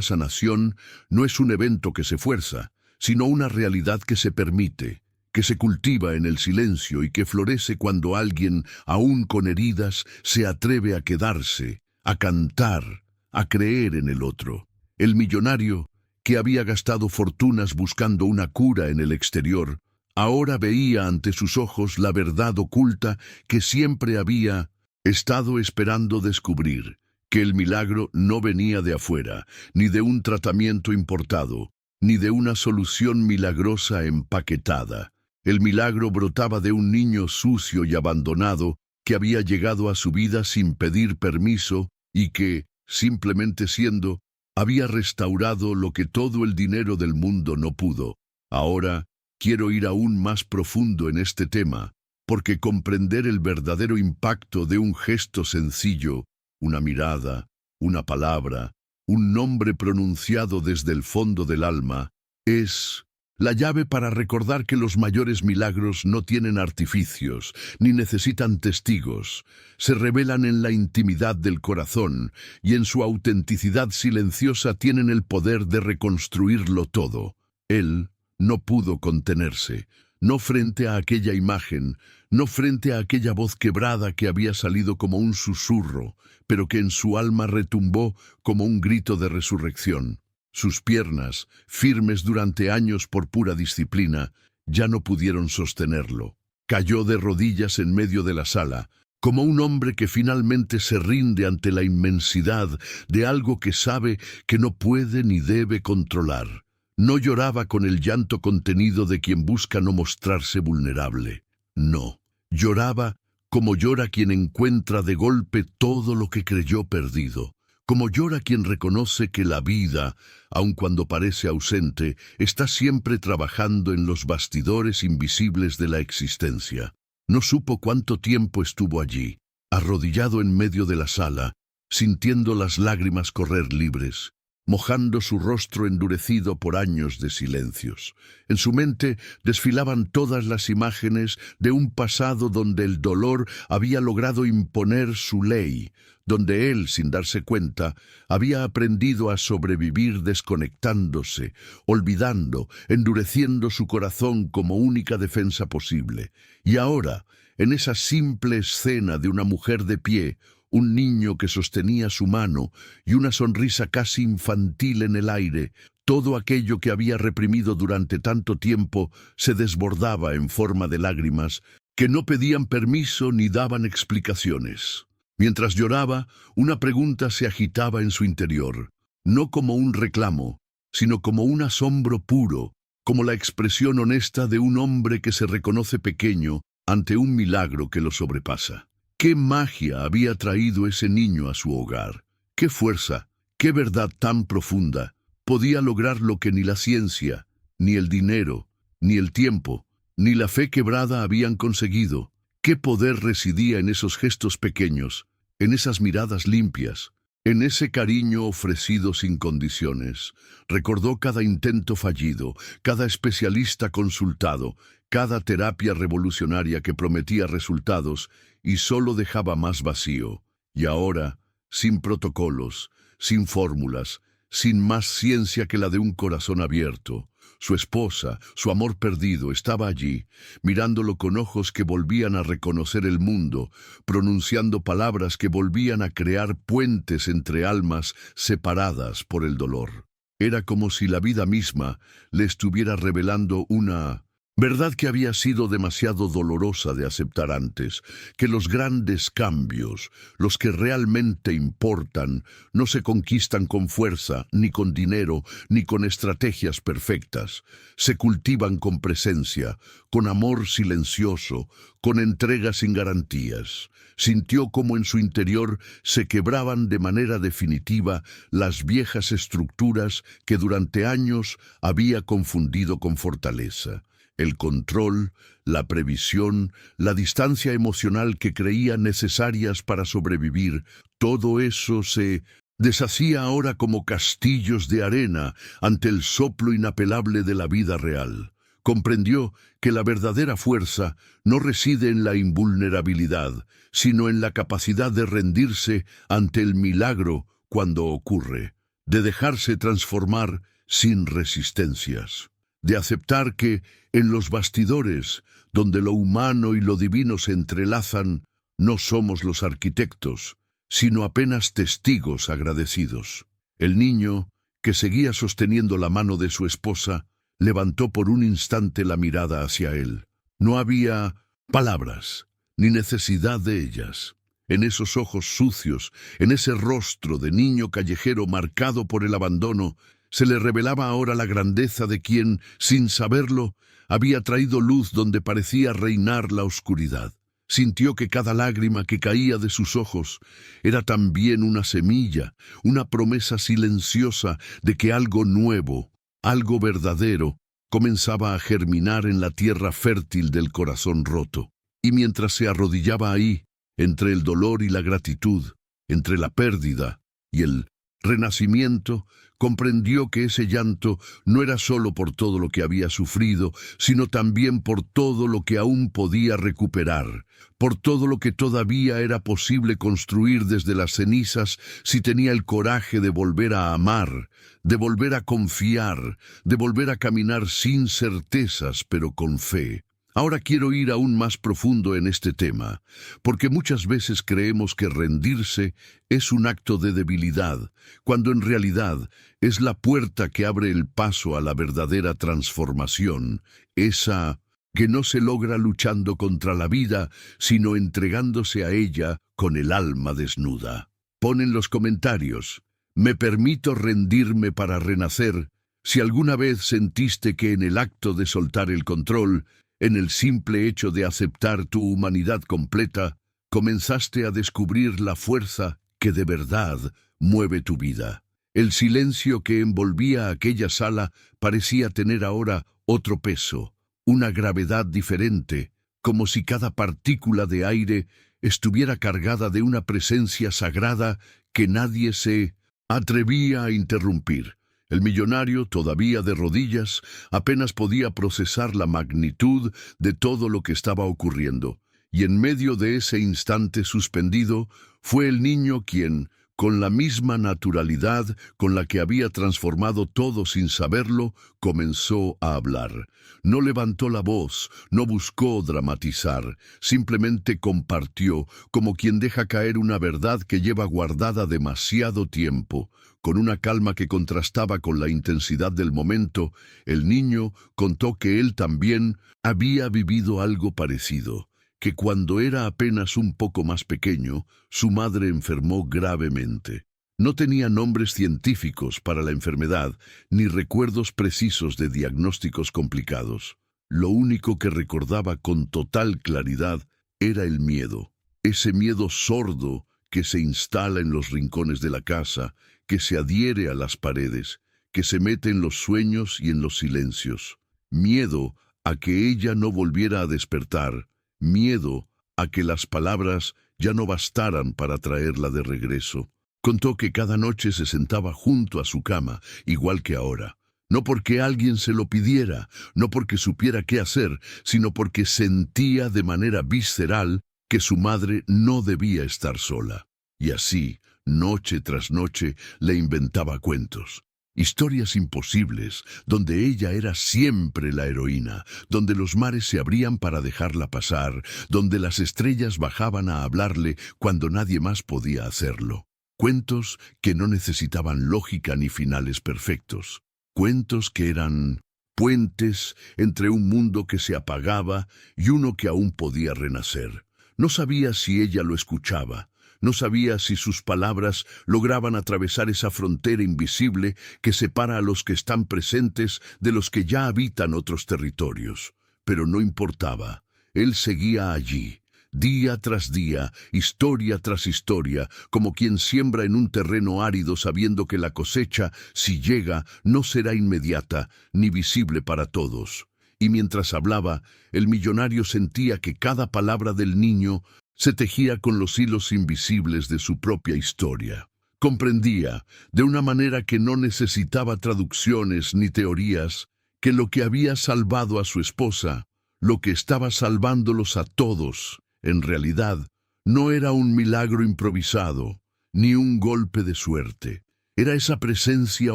sanación no es un evento que se fuerza, sino una realidad que se permite, que se cultiva en el silencio y que florece cuando alguien, aún con heridas, se atreve a quedarse, a cantar, a creer en el otro. El millonario, que había gastado fortunas buscando una cura en el exterior, ahora veía ante sus ojos la verdad oculta que siempre había estado esperando descubrir, que el milagro no venía de afuera, ni de un tratamiento importado, ni de una solución milagrosa empaquetada. El milagro brotaba de un niño sucio y abandonado que había llegado a su vida sin pedir permiso y que, simplemente siendo, había restaurado lo que todo el dinero del mundo no pudo. Ahora, quiero ir aún más profundo en este tema, porque comprender el verdadero impacto de un gesto sencillo, una mirada, una palabra, un nombre pronunciado desde el fondo del alma, es la llave para recordar que los mayores milagros no tienen artificios, ni necesitan testigos. Se revelan en la intimidad del corazón y en su autenticidad silenciosa tienen el poder de reconstruirlo todo. Él no pudo contenerse, no frente a aquella imagen, no frente a aquella voz quebrada que había salido como un susurro, pero que en su alma retumbó como un grito de resurrección. Sus piernas, firmes durante años por pura disciplina, ya no pudieron sostenerlo. Cayó de rodillas en medio de la sala, como un hombre que finalmente se rinde ante la inmensidad de algo que sabe que no puede ni debe controlar. No lloraba con el llanto contenido de quien busca no mostrarse vulnerable. No, lloraba como llora quien encuentra de golpe todo lo que creyó perdido. Como llora quien reconoce que la vida, aun cuando parece ausente, está siempre trabajando en los bastidores invisibles de la existencia. No supo cuánto tiempo estuvo allí, arrodillado en medio de la sala, sintiendo las lágrimas correr libres. mojando su rostro endurecido por años de silencios. En su mente desfilaban todas las imágenes de un pasado donde el dolor había logrado imponer su ley, donde él, sin darse cuenta, había aprendido a sobrevivir desconectándose, olvidando, endureciendo su corazón como única defensa posible. Y ahora, en esa simple escena de una mujer de pie, un niño que sostenía su mano y una sonrisa casi infantil en el aire, todo aquello que había reprimido durante tanto tiempo se desbordaba en forma de lágrimas que no pedían permiso ni daban explicaciones. Mientras lloraba, una pregunta se agitaba en su interior, no como un reclamo, sino como un asombro puro, como la expresión honesta de un hombre que se reconoce pequeño ante un milagro que lo sobrepasa. ¿Qué magia había traído ese niño a su hogar? ¿Qué fuerza, qué verdad tan profunda podía lograr lo que ni la ciencia, ni el dinero, ni el tiempo, ni la fe quebrada habían conseguido? ¿Qué poder residía en esos gestos pequeños, en esas miradas limpias, en ese cariño ofrecido sin condiciones? Recordó cada intento fallido, cada especialista consultado, cada terapia revolucionaria que prometía resultados y solo dejaba más vacío. Y ahora, sin protocolos, sin fórmulas, sin más ciencia que la de un corazón abierto, su esposa, su amor perdido, estaba allí, mirándolo con ojos que volvían a reconocer el mundo, pronunciando palabras que volvían a crear puentes entre almas separadas por el dolor. Era como si la vida misma le estuviera revelando una verdad que había sido demasiado dolorosa de aceptar antes, que los grandes cambios, los que realmente importan, no se conquistan con fuerza, ni con dinero, ni con estrategias perfectas. Se cultivan con presencia, con amor silencioso, con entrega sin garantías. Sintió como en su interior se quebraban de manera definitiva las viejas estructuras que durante años había confundido con fortaleza. El control, la previsión, la distancia emocional que creía necesarias para sobrevivir, todo eso se deshacía ahora como castillos de arena ante el soplo inapelable de la vida real. Comprendió que la verdadera fuerza no reside en la invulnerabilidad, sino en la capacidad de rendirse ante el milagro cuando ocurre, de dejarse transformar sin resistencias, de aceptar que en los bastidores, donde lo humano y lo divino se entrelazan, no somos los arquitectos, sino apenas testigos agradecidos. El niño, que seguía sosteniendo la mano de su esposa, levantó por un instante la mirada hacia él. No había palabras, ni necesidad de ellas. En esos ojos sucios, en ese rostro de niño callejero marcado por el abandono, se le revelaba ahora la grandeza de quien, sin saberlo, había traído luz donde parecía reinar la oscuridad. Sintió que cada lágrima que caía de sus ojos era también una semilla, una promesa silenciosa de que algo nuevo, algo verdadero, comenzaba a germinar en la tierra fértil del corazón roto. Y mientras se arrodillaba ahí, entre el dolor y la gratitud, entre la pérdida y el renacimiento, comprendió que ese llanto no era solo por todo lo que había sufrido, sino también por todo lo que aún podía recuperar, por todo lo que todavía era posible construir desde las cenizas si tenía el coraje de volver a amar, de volver a confiar, de volver a caminar sin certezas, pero con fe. Ahora quiero ir aún más profundo en este tema, porque muchas veces creemos que rendirse es un acto de debilidad, cuando en realidad es la puerta que abre el paso a la verdadera transformación, esa que no se logra luchando contra la vida, sino entregándose a ella con el alma desnuda. Pon en los comentarios, ¿me permito rendirme para renacer? Si alguna vez sentiste que en el acto de soltar el control, en el simple hecho de aceptar tu humanidad completa, comenzaste a descubrir la fuerza que de verdad mueve tu vida. El silencio que envolvía aquella sala parecía tener ahora otro peso, una gravedad diferente, como si cada partícula de aire estuviera cargada de una presencia sagrada que nadie se atrevía a interrumpir. El millonario, todavía de rodillas, apenas podía procesar la magnitud de todo lo que estaba ocurriendo, y en medio de ese instante suspendido, fue el niño quien, con la misma naturalidad con la que había transformado todo sin saberlo, comenzó a hablar. No levantó la voz, no buscó dramatizar, simplemente compartió, como quien deja caer una verdad que lleva guardada demasiado tiempo. Con una calma que contrastaba con la intensidad del momento, el niño contó que él también había vivido algo parecido, que cuando era apenas un poco más pequeño, su madre enfermó gravemente. No tenía nombres científicos para la enfermedad, ni recuerdos precisos de diagnósticos complicados. Lo único que recordaba con total claridad era el miedo, ese miedo sordo que se instala en los rincones de la casa, que se adhiere a las paredes, que se mete en los sueños y en los silencios. Miedo a que ella no volviera a despertar, miedo a que las palabras ya no bastaran para traerla de regreso. Contó que cada noche se sentaba junto a su cama, igual que ahora. No porque alguien se lo pidiera, no porque supiera qué hacer, sino porque sentía de manera visceral que su madre no debía estar sola. Y así, noche tras noche, le inventaba cuentos. Historias imposibles, donde ella era siempre la heroína, donde los mares se abrían para dejarla pasar, donde las estrellas bajaban a hablarle cuando nadie más podía hacerlo. Cuentos que no necesitaban lógica ni finales perfectos. Cuentos que eran puentes entre un mundo que se apagaba y uno que aún podía renacer. No sabía si ella lo escuchaba. No sabía si sus palabras lograban atravesar esa frontera invisible que separa a los que están presentes de los que ya habitan otros territorios. Pero no importaba. Él seguía allí, día tras día, historia tras historia, como quien siembra en un terreno árido sabiendo que la cosecha, si llega, no será inmediata ni visible para todos. Y mientras hablaba, el millonario sentía que cada palabra del niño se tejía con los hilos invisibles de su propia historia. Comprendía, de una manera que no necesitaba traducciones ni teorías, que lo que había salvado a su esposa, lo que estaba salvándolos a todos, en realidad, no era un milagro improvisado, ni un golpe de suerte. Era esa presencia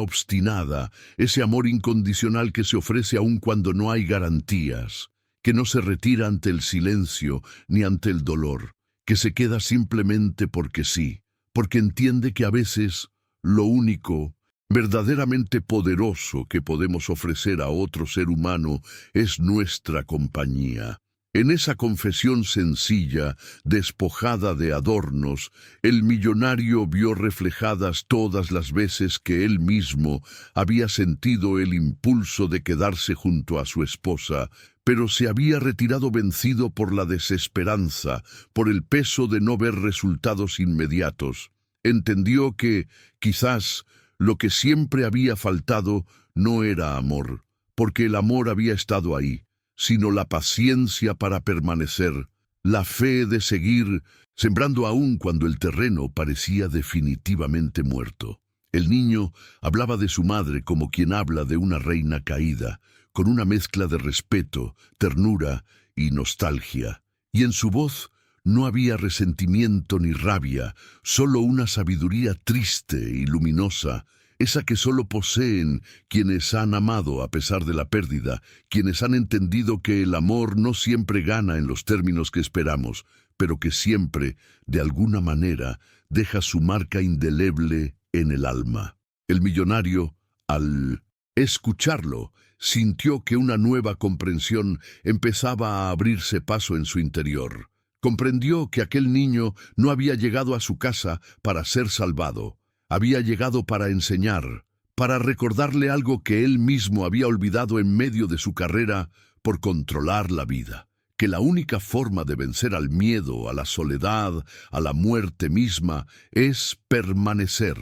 obstinada, ese amor incondicional que se ofrece aun cuando no hay garantías, que no se retira ante el silencio ni ante el dolor, que se queda simplemente porque sí, porque entiende que a veces lo único verdaderamente poderoso que podemos ofrecer a otro ser humano es nuestra compañía. En esa confesión sencilla, despojada de adornos, el millonario vio reflejadas todas las veces que él mismo había sentido el impulso de quedarse junto a su esposa, pero se había retirado vencido por la desesperanza, por el peso de no ver resultados inmediatos. Entendió que, quizás, lo que siempre había faltado no era amor, porque el amor había estado ahí, sino la paciencia para permanecer, la fe de seguir, sembrando aún cuando el terreno parecía definitivamente muerto. El niño hablaba de su madre como quien habla de una reina caída, con una mezcla de respeto, ternura y nostalgia. Y en su voz no había resentimiento ni rabia, solo una sabiduría triste y luminosa, esa que solo poseen quienes han amado a pesar de la pérdida, quienes han entendido que el amor no siempre gana en los términos que esperamos, pero que siempre, de alguna manera, deja su marca indeleble en el alma. El millonario, al escucharlo, sintió que una nueva comprensión empezaba a abrirse paso en su interior. Comprendió que aquel niño no había llegado a su casa para ser salvado. Había llegado para enseñar, para recordarle algo que él mismo había olvidado en medio de su carrera por controlar la vida. Que la única forma de vencer al miedo, a la soledad, a la muerte misma, es permanecer.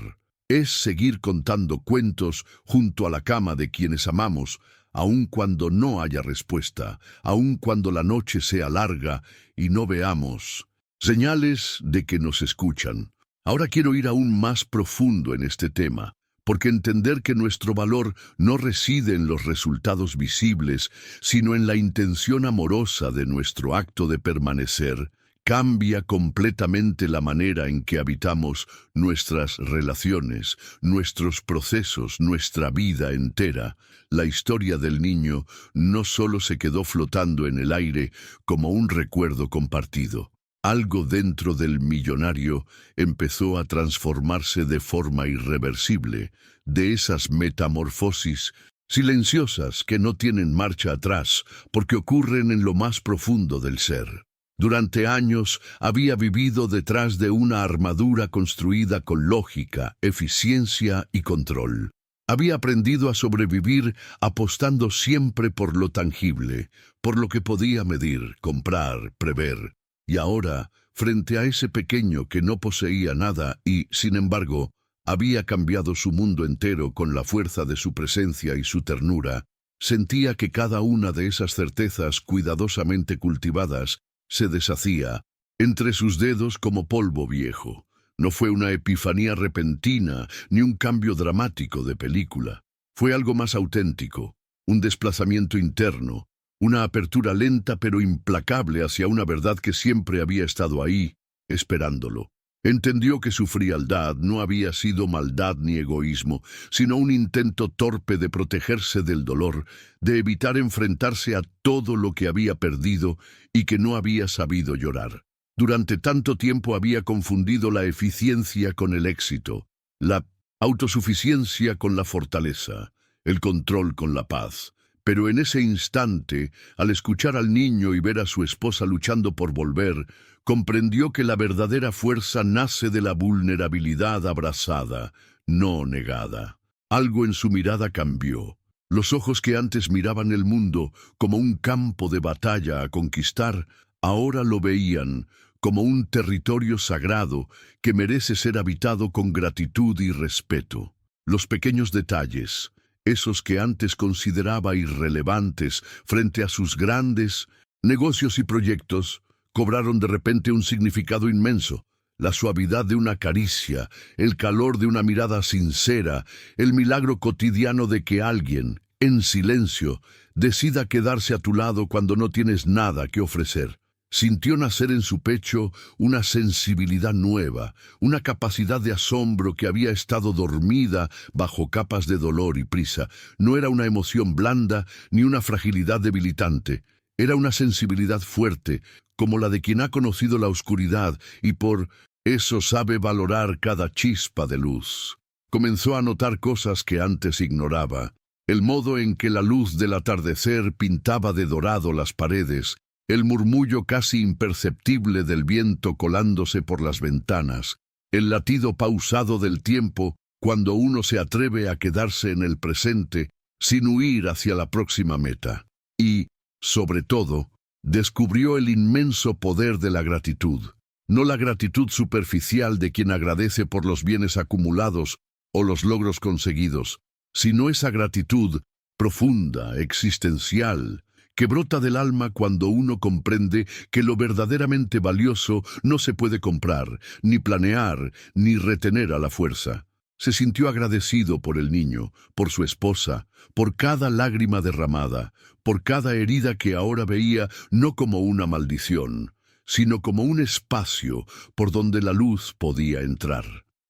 Es seguir contando cuentos junto a la cama de quienes amamos, aun cuando no haya respuesta, aun cuando la noche sea larga y no veamos señales de que nos escuchan. Ahora quiero ir aún más profundo en este tema, porque entender que nuestro valor no reside en los resultados visibles, sino en la intención amorosa de nuestro acto de permanecer, cambia completamente la manera en que habitamos nuestras relaciones, nuestros procesos, nuestra vida entera. La historia del niño no solo se quedó flotando en el aire como un recuerdo compartido. Algo dentro del millonario empezó a transformarse de forma irreversible, de esas metamorfosis silenciosas que no tienen marcha atrás porque ocurren en lo más profundo del ser. Durante años había vivido detrás de una armadura construida con lógica, eficiencia y control. Había aprendido a sobrevivir apostando siempre por lo tangible, por lo que podía medir, comprar, prever. Y ahora, frente a ese pequeño que no poseía nada y, sin embargo, había cambiado su mundo entero con la fuerza de su presencia y su ternura, sentía que cada una de esas certezas cuidadosamente cultivadas se deshacía entre sus dedos como polvo viejo. No fue una epifanía repentina ni un cambio dramático de película. Fue algo más auténtico, un desplazamiento interno, una apertura lenta pero implacable hacia una verdad que siempre había estado ahí, esperándolo. Entendió que su frialdad no había sido maldad ni egoísmo, sino un intento torpe de protegerse del dolor, de evitar enfrentarse a todo lo que había perdido y que no había sabido llorar. Durante tanto tiempo había confundido la eficiencia con el éxito, la autosuficiencia con la fortaleza, el control con la paz. Pero en ese instante, al escuchar al niño y ver a su esposa luchando por volver, comprendió que la verdadera fuerza nace de la vulnerabilidad abrazada, no negada. Algo en su mirada cambió. Los ojos que antes miraban el mundo como un campo de batalla a conquistar, ahora lo veían como un territorio sagrado que merece ser habitado con gratitud y respeto. Los pequeños detalles, esos que antes consideraba irrelevantes frente a sus grandes negocios y proyectos, cobraron de repente un significado inmenso. La suavidad de una caricia, el calor de una mirada sincera, el milagro cotidiano de que alguien, en silencio, decida quedarse a tu lado cuando no tienes nada que ofrecer. Sintió nacer en su pecho una sensibilidad nueva, una capacidad de asombro que había estado dormida bajo capas de dolor y prisa. No era una emoción blanda ni una fragilidad debilitante. Era una sensibilidad fuerte, como la de quien ha conocido la oscuridad y por eso sabe valorar cada chispa de luz. Comenzó a notar cosas que antes ignoraba. El modo en que la luz del atardecer pintaba de dorado las paredes, el murmullo casi imperceptible del viento colándose por las ventanas, el latido pausado del tiempo cuando uno se atreve a quedarse en el presente sin huir hacia la próxima meta. Y, sobre todo, descubrió el inmenso poder de la gratitud. No la gratitud superficial de quien agradece por los bienes acumulados o los logros conseguidos, sino esa gratitud profunda, existencial, que brota del alma cuando uno comprende que lo verdaderamente valioso no se puede comprar, ni planear, ni retener a la fuerza. Se sintió agradecido por el niño, por su esposa, por cada lágrima derramada, por cada herida que ahora veía no como una maldición, sino como un espacio por donde la luz podía entrar.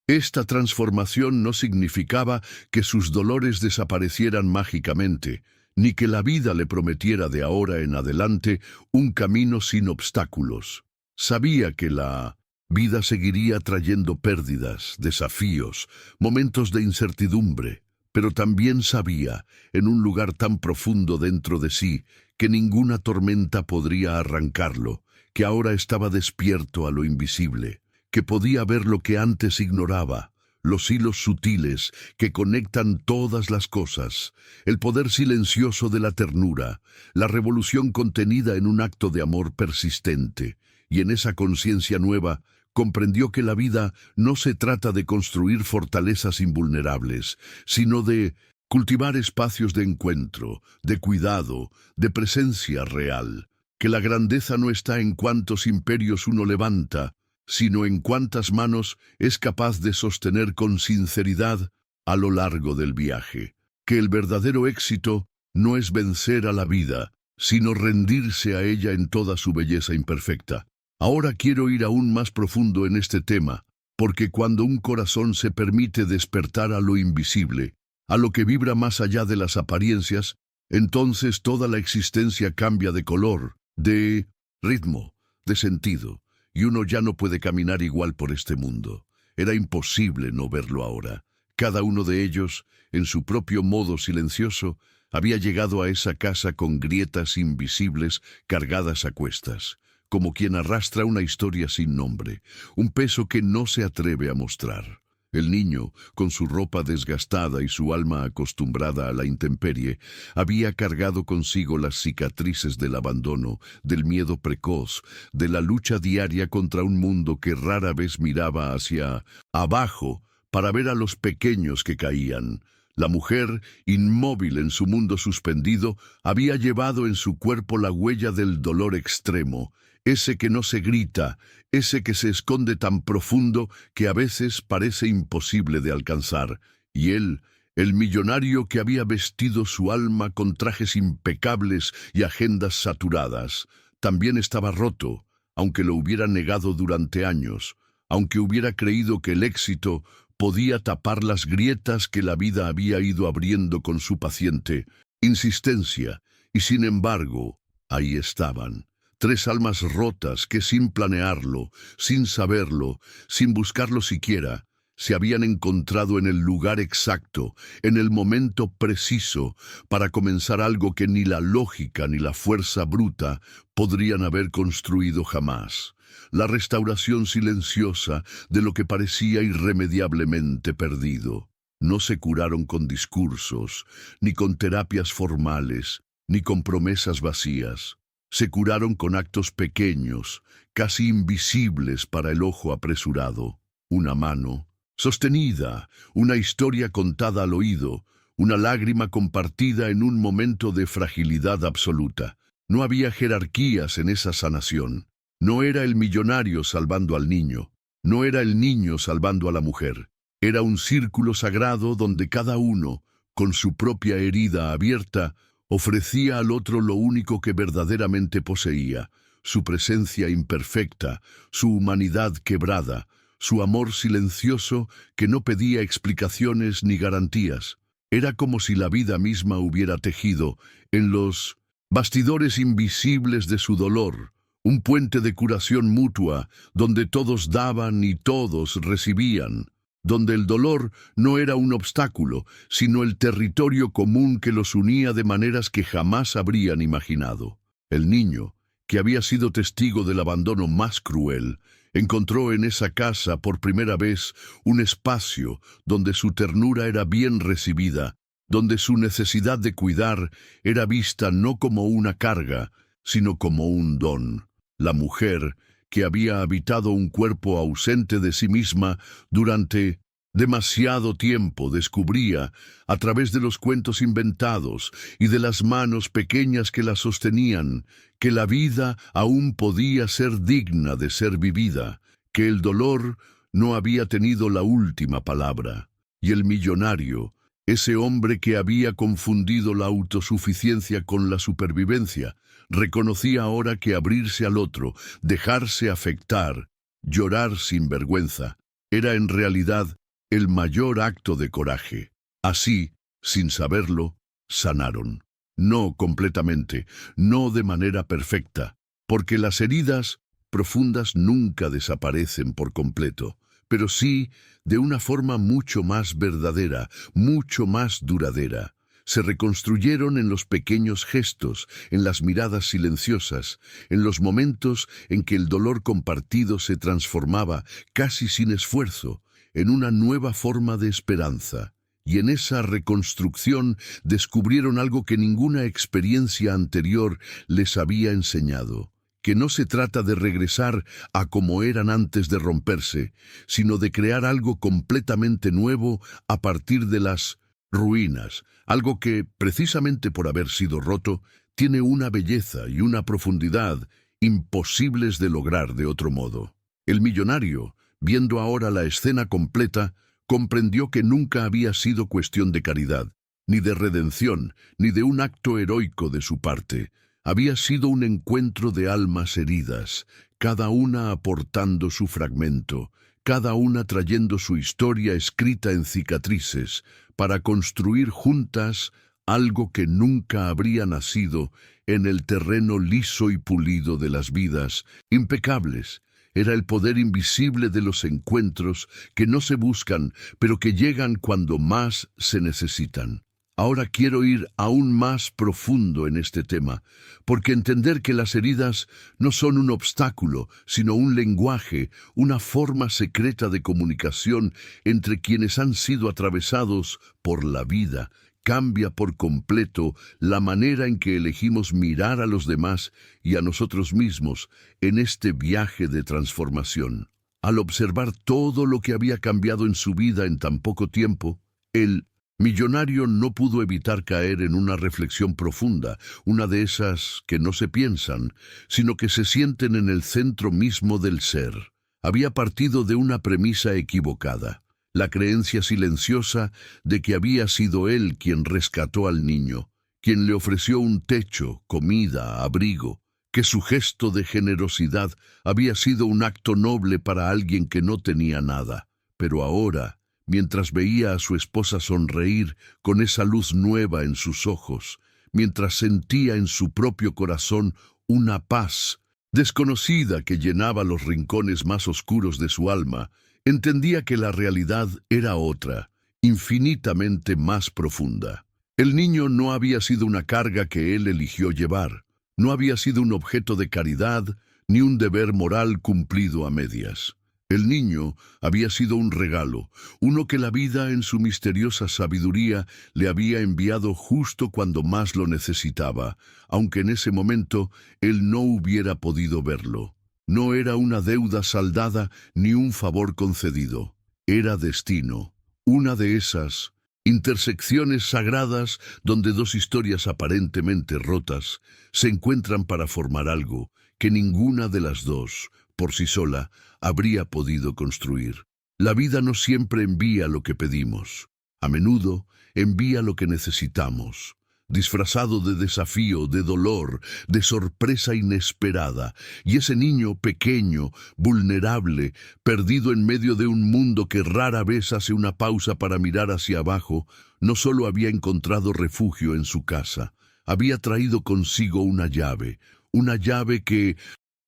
Esta transformación no significaba que sus dolores desaparecieran mágicamente, ni que la vida le prometiera de ahora en adelante un camino sin obstáculos. Sabía que la vida seguiría trayendo pérdidas, desafíos, momentos de incertidumbre, pero también sabía, en un lugar tan profundo dentro de sí, que ninguna tormenta podría arrancarlo, que ahora estaba despierto a lo invisible, que podía ver lo que antes ignoraba, los hilos sutiles que conectan todas las cosas, el poder silencioso de la ternura, la revolución contenida en un acto de amor persistente, y en esa conciencia nueva comprendió que la vida no se trata de construir fortalezas invulnerables, sino de cultivar espacios de encuentro, de cuidado, de presencia real, que la grandeza no está en cuántos imperios uno levanta, sino en cuántas manos es capaz de sostener con sinceridad a lo largo del viaje. Que el verdadero éxito no es vencer a la vida, sino rendirse a ella en toda su belleza imperfecta. Ahora quiero ir aún más profundo en este tema, porque cuando un corazón se permite despertar a lo invisible, a lo que vibra más allá de las apariencias, entonces toda la existencia cambia de color, de ritmo, de sentido, y uno ya no puede caminar igual por este mundo. Era imposible no verlo ahora. Cada uno de ellos, en su propio modo silencioso, había llegado a esa casa con grietas invisibles cargadas a cuestas, como quien arrastra una historia sin nombre, un peso que no se atreve a mostrar. El niño, con su ropa desgastada y su alma acostumbrada a la intemperie, había cargado consigo las cicatrices del abandono, del miedo precoz, de la lucha diaria contra un mundo que rara vez miraba hacia abajo para ver a los pequeños que caían. La mujer, inmóvil en su mundo suspendido, había llevado en su cuerpo la huella del dolor extremo, ese que no se grita, ese que se esconde tan profundo que a veces parece imposible de alcanzar. Y él, el millonario que había vestido su alma con trajes impecables y agendas saturadas, también estaba roto, aunque lo hubiera negado durante años, aunque hubiera creído que el éxito podía tapar las grietas que la vida había ido abriendo con su paciente insistencia, y sin embargo, ahí estaban. Tres almas rotas que sin planearlo, sin saberlo, sin buscarlo siquiera, se habían encontrado en el lugar exacto, en el momento preciso, para comenzar algo que ni la lógica ni la fuerza bruta podrían haber construido jamás. La restauración silenciosa de lo que parecía irremediablemente perdido. No se curaron con discursos, ni con terapias formales, ni con promesas vacías. Se curaron con actos pequeños, casi invisibles para el ojo apresurado. Una mano sostenida, una historia contada al oído, una lágrima compartida en un momento de fragilidad absoluta. No había jerarquías en esa sanación. No era el millonario salvando al niño, no era el niño salvando a la mujer. Era un círculo sagrado donde cada uno, con su propia herida abierta, ofrecía al otro lo único que verdaderamente poseía, su presencia imperfecta, su humanidad quebrada, su amor silencioso que no pedía explicaciones ni garantías. Era como si la vida misma hubiera tejido, en los bastidores invisibles de su dolor, un puente de curación mutua, donde todos daban y todos recibían, donde el dolor no era un obstáculo, sino el territorio común que los unía de maneras que jamás habrían imaginado. El niño, que había sido testigo del abandono más cruel, encontró en esa casa por primera vez un espacio donde su ternura era bien recibida, donde su necesidad de cuidar era vista no como una carga, sino como un don. La mujer, que había habitado un cuerpo ausente de sí misma durante demasiado tiempo, descubría, a través de los cuentos inventados y de las manos pequeñas que la sostenían, que la vida aún podía ser digna de ser vivida, que el dolor no había tenido la última palabra. Y el millonario, ese hombre que había confundido la autosuficiencia con la supervivencia, reconocía ahora que abrirse al otro, dejarse afectar, llorar sin vergüenza, era en realidad el mayor acto de coraje. Así, sin saberlo, sanaron. No completamente, no de manera perfecta, porque las heridas profundas nunca desaparecen por completo, pero sí de una forma mucho más verdadera, mucho más duradera. Se reconstruyeron en los pequeños gestos, en las miradas silenciosas, en los momentos en que el dolor compartido se transformaba, casi sin esfuerzo, en una nueva forma de esperanza. Y en esa reconstrucción descubrieron algo que ninguna experiencia anterior les había enseñado, que no se trata de regresar a como eran antes de romperse, sino de crear algo completamente nuevo a partir de las ruinas, algo que, precisamente por haber sido roto, tiene una belleza y una profundidad imposibles de lograr de otro modo. El millonario, viendo ahora la escena completa, comprendió que nunca había sido cuestión de caridad, ni de redención, ni de un acto heroico de su parte. Había sido un encuentro de almas heridas, cada una aportando su fragmento, cada una trayendo su historia escrita en cicatrices, para construir juntas algo que nunca habría nacido en el terreno liso y pulido de las vidas, impecables. Era el poder invisible de los encuentros que no se buscan, pero que llegan cuando más se necesitan. Ahora quiero ir aún más profundo en este tema, porque entender que las heridas no son un obstáculo, sino un lenguaje, una forma secreta de comunicación entre quienes han sido atravesados por la vida, cambia por completo la manera en que elegimos mirar a los demás y a nosotros mismos en este viaje de transformación. Al observar todo lo que había cambiado en su vida en tan poco tiempo, el millonario no pudo evitar caer en una reflexión profunda, una de esas que no se piensan, sino que se sienten en el centro mismo del ser. Había partido de una premisa equivocada, la creencia silenciosa de que había sido él quien rescató al niño, quien le ofreció un techo, comida, abrigo, que su gesto de generosidad había sido un acto noble para alguien que no tenía nada. Pero ahora, mientras veía a su esposa sonreír con esa luz nueva en sus ojos, mientras sentía en su propio corazón una paz desconocida que llenaba los rincones más oscuros de su alma, entendía que la realidad era otra, infinitamente más profunda. El niño no había sido una carga que él eligió llevar, no había sido un objeto de caridad ni un deber moral cumplido a medias. El niño había sido un regalo, uno que la vida en su misteriosa sabiduría le había enviado justo cuando más lo necesitaba, aunque en ese momento él no hubiera podido verlo. No era una deuda saldada ni un favor concedido. Era destino, una de esas intersecciones sagradas donde dos historias aparentemente rotas se encuentran para formar algo que ninguna de las dos, por sí sola, habría podido construir. La vida no siempre envía lo que pedimos. A menudo envía lo que necesitamos, disfrazado de desafío, de dolor, de sorpresa inesperada. Y ese niño pequeño, vulnerable, perdido en medio de un mundo que rara vez hace una pausa para mirar hacia abajo, no solo había encontrado refugio en su casa, había traído consigo una llave que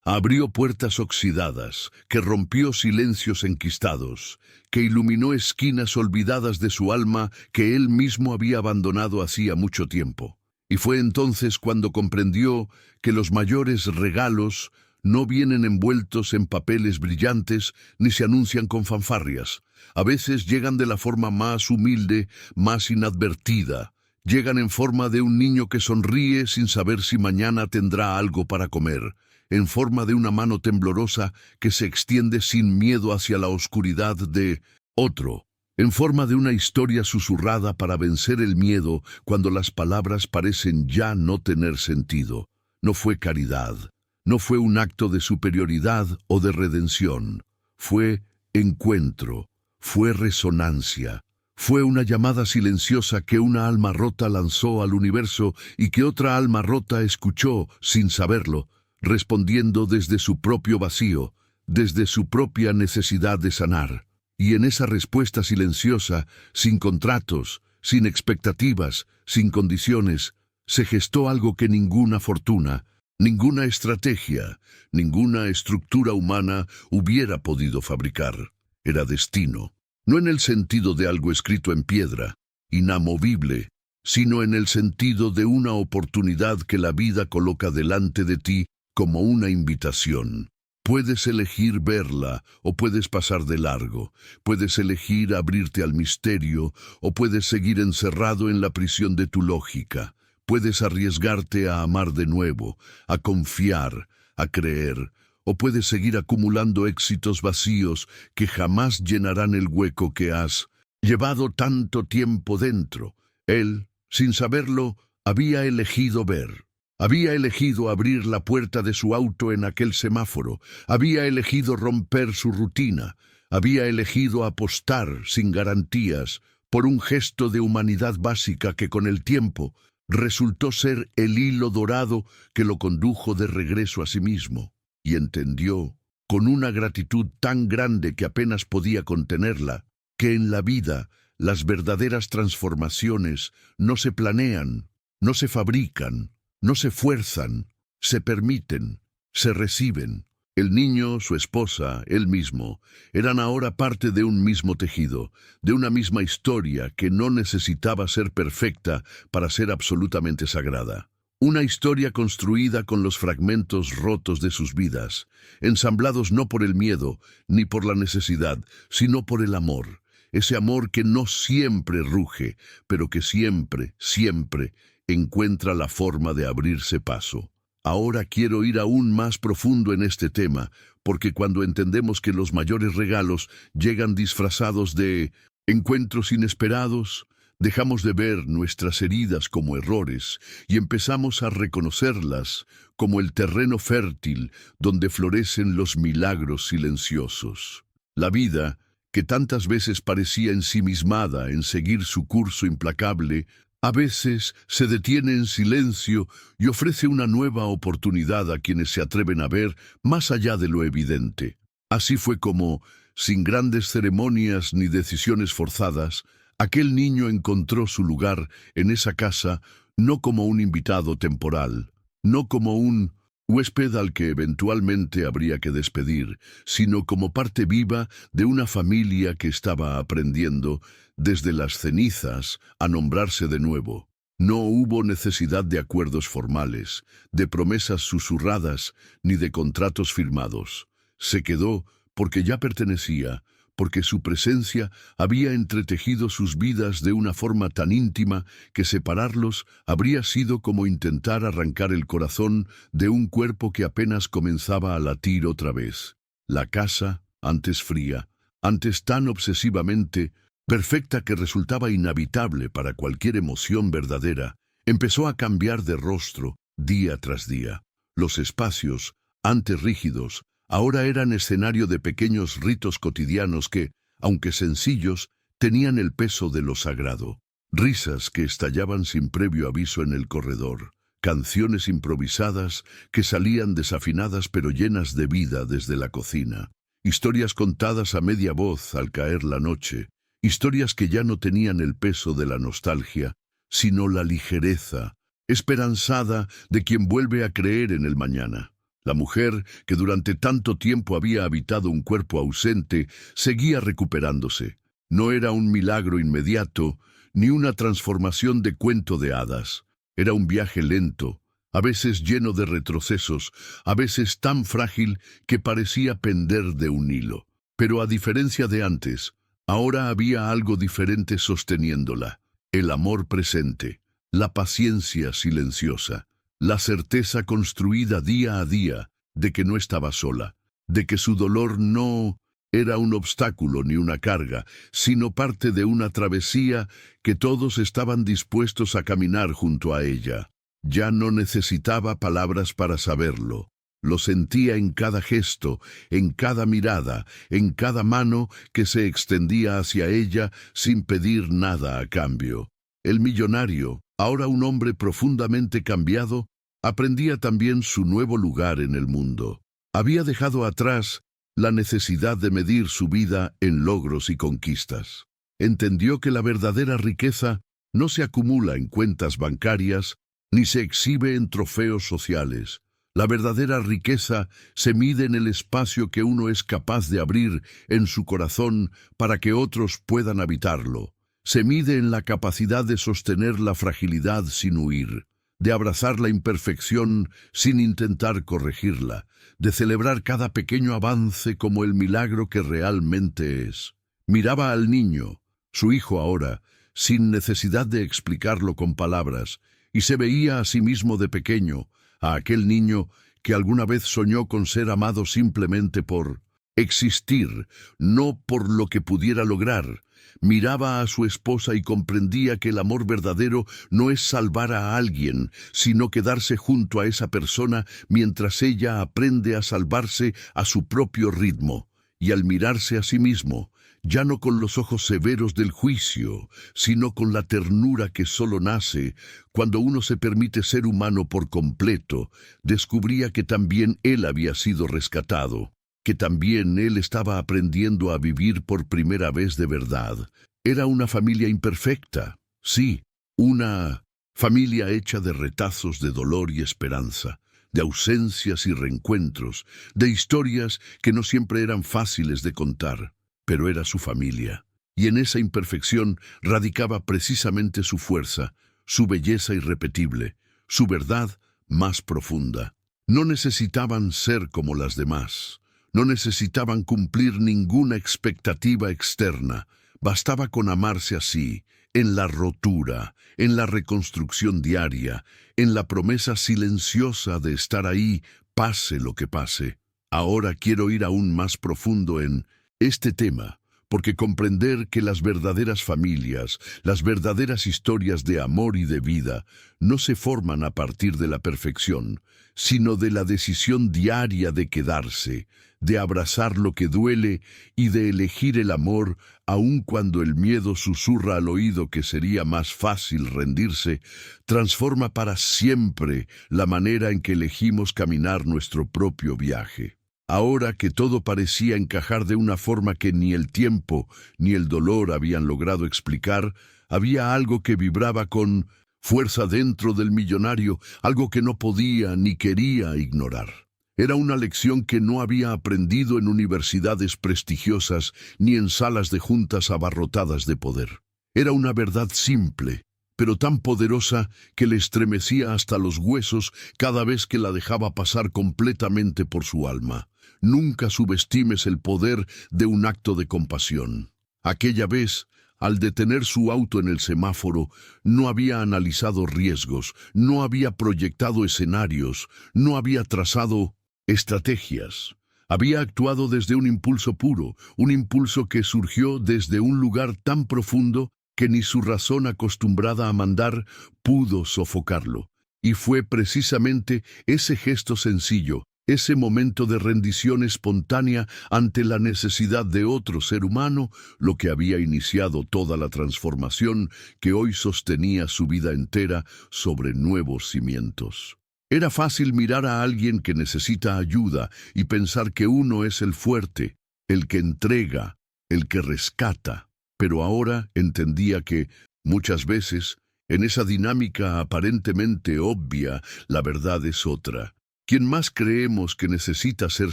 abrió puertas oxidadas, que rompió silencios enquistados, que iluminó esquinas olvidadas de su alma que él mismo había abandonado hacía mucho tiempo. Y fue entonces cuando comprendió que los mayores regalos no vienen envueltos en papeles brillantes ni se anuncian con fanfarrias. A veces llegan de la forma más humilde, más inadvertida. Llegan en forma de un niño que sonríe sin saber si mañana tendrá algo para comer, en forma de una mano temblorosa que se extiende sin miedo hacia la oscuridad de otro, en forma de una historia susurrada para vencer el miedo cuando las palabras parecen ya no tener sentido. No fue caridad, no fue un acto de superioridad o de redención, fue encuentro, fue resonancia. Fue una llamada silenciosa que una alma rota lanzó al universo y que otra alma rota escuchó sin saberlo, respondiendo desde su propio vacío, desde su propia necesidad de sanar. Y en esa respuesta silenciosa, sin contratos, sin expectativas, sin condiciones, se gestó algo que ninguna fortuna, ninguna estrategia, ninguna estructura humana hubiera podido fabricar. Era destino. No en el sentido de algo escrito en piedra, inamovible, sino en el sentido de una oportunidad que la vida coloca delante de ti como una invitación. Puedes elegir verla o puedes pasar de largo. Puedes elegir abrirte al misterio o puedes seguir encerrado en la prisión de tu lógica. Puedes arriesgarte a amar de nuevo, a confiar, a creer, o puedes seguir acumulando éxitos vacíos que jamás llenarán el hueco que has llevado tanto tiempo dentro. Él, sin saberlo, había elegido ver. Había elegido abrir la puerta de su auto en aquel semáforo, había elegido romper su rutina, había elegido apostar sin garantías por un gesto de humanidad básica que con el tiempo resultó ser el hilo dorado que lo condujo de regreso a sí mismo, y entendió, con una gratitud tan grande que apenas podía contenerla, que en la vida las verdaderas transformaciones no se planean, no se fabrican, no se fuerzan, se permiten, se reciben. El niño, su esposa, él mismo, eran ahora parte de un mismo tejido, de una misma historia que no necesitaba ser perfecta para ser absolutamente sagrada. Una historia construida con los fragmentos rotos de sus vidas, ensamblados no por el miedo ni por la necesidad, sino por el amor. Ese amor que no siempre ruge, pero que siempre, siempre encuentra la forma de abrirse paso. Ahora quiero ir aún más profundo en este tema, porque cuando entendemos que los mayores regalos llegan disfrazados de encuentros inesperados, dejamos de ver nuestras heridas como errores y empezamos a reconocerlas como el terreno fértil donde florecen los milagros silenciosos. La vida, que tantas veces parecía ensimismada en seguir su curso implacable, a veces se detiene en silencio y ofrece una nueva oportunidad a quienes se atreven a ver más allá de lo evidente. Así fue como, sin grandes ceremonias ni decisiones forzadas, aquel niño encontró su lugar en esa casa no como un invitado temporal, no como un huésped al que eventualmente habría que despedir, sino como parte viva de una familia que estaba aprendiendo, desde las cenizas, a nombrarse de nuevo. No hubo necesidad de acuerdos formales, de promesas susurradas, ni de contratos firmados. Se quedó porque ya pertenecía, porque su presencia había entretejido sus vidas de una forma tan íntima que separarlos habría sido como intentar arrancar el corazón de un cuerpo que apenas comenzaba a latir otra vez. La casa, antes fría, antes tan obsesivamente perfecta que resultaba inhabitable para cualquier emoción verdadera, empezó a cambiar de rostro día tras día. Los espacios, antes rígidos, ahora eran escenario de pequeños ritos cotidianos que, aunque sencillos, tenían el peso de lo sagrado. Risas que estallaban sin previo aviso en el corredor, canciones improvisadas que salían desafinadas pero llenas de vida desde la cocina, historias contadas a media voz al caer la noche, historias que ya no tenían el peso de la nostalgia, sino la ligereza, esperanzada de quien vuelve a creer en el mañana. La mujer, que durante tanto tiempo había habitado un cuerpo ausente, seguía recuperándose. No era un milagro inmediato, ni una transformación de cuento de hadas. Era un viaje lento, a veces lleno de retrocesos, a veces tan frágil que parecía pender de un hilo. Pero a diferencia de antes, ahora había algo diferente sosteniéndola: el amor presente, la paciencia silenciosa, la certeza construida día a día de que no estaba sola, de que su dolor no era un obstáculo ni una carga, sino parte de una travesía que todos estaban dispuestos a caminar junto a ella. Ya no necesitaba palabras para saberlo. Lo sentía en cada gesto, en cada mirada, en cada mano que se extendía hacia ella sin pedir nada a cambio. El millonario, ahora un hombre profundamente cambiado, aprendía también su nuevo lugar en el mundo. Había dejado atrás la necesidad de medir su vida en logros y conquistas. Entendió que la verdadera riqueza no se acumula en cuentas bancarias ni se exhibe en trofeos sociales. La verdadera riqueza se mide en el espacio que uno es capaz de abrir en su corazón para que otros puedan habitarlo. Se mide en la capacidad de sostener la fragilidad sin huir, de abrazar la imperfección sin intentar corregirla, de celebrar cada pequeño avance como el milagro que realmente es. Miraba al niño, su hijo ahora, sin necesidad de explicarlo con palabras, y se veía a sí mismo de pequeño, a aquel niño que alguna vez soñó con ser amado simplemente por existir, no por lo que pudiera lograr, Miraba a su esposa y comprendía que el amor verdadero no es salvar a alguien, sino quedarse junto a esa persona mientras ella aprende a salvarse a su propio ritmo. Y al mirarse a sí mismo, ya no con los ojos severos del juicio, sino con la ternura que solo nace cuando uno se permite ser humano por completo, descubría que también él había sido rescatado, que también él estaba aprendiendo a vivir por primera vez de verdad. Era una familia imperfecta, sí, una familia hecha de retazos de dolor y esperanza, de ausencias y reencuentros, de historias que no siempre eran fáciles de contar, pero era su familia. Y en esa imperfección radicaba precisamente su fuerza, su belleza irrepetible, su verdad más profunda. No necesitaban ser como las demás. No necesitaban cumplir ninguna expectativa externa. Bastaba con amarse así, en la rotura, en la reconstrucción diaria, en la promesa silenciosa de estar ahí, pase lo que pase. Ahora quiero ir aún más profundo en este tema, porque comprender que las verdaderas familias, las verdaderas historias de amor y de vida, no se forman a partir de la perfección, sino de la decisión diaria de quedarse, de abrazar lo que duele y de elegir el amor, aun cuando el miedo susurra al oído que sería más fácil rendirse, transforma para siempre la manera en que elegimos caminar nuestro propio viaje. Ahora que todo parecía encajar de una forma que ni el tiempo ni el dolor habían logrado explicar, había algo que vibraba con fuerza dentro del millonario, algo que no podía ni quería ignorar. Era una lección que no había aprendido en universidades prestigiosas ni en salas de juntas abarrotadas de poder. Era una verdad simple, pero tan poderosa que le estremecía hasta los huesos cada vez que la dejaba pasar completamente por su alma. Nunca subestimes el poder de un acto de compasión. Aquella vez, al detener su auto en el semáforo, no había analizado riesgos, no había proyectado escenarios, no había trazado estrategias. Había actuado desde un impulso puro, un impulso que surgió desde un lugar tan profundo que ni su razón acostumbrada a mandar pudo sofocarlo. Y fue precisamente ese gesto sencillo, ese momento de rendición espontánea ante la necesidad de otro ser humano, lo que había iniciado toda la transformación que hoy sostenía su vida entera sobre nuevos cimientos. Era fácil mirar a alguien que necesita ayuda y pensar que uno es el fuerte, el que entrega, el que rescata. Pero ahora entendía que, muchas veces, en esa dinámica aparentemente obvia, la verdad es otra. Quien más creemos que necesita ser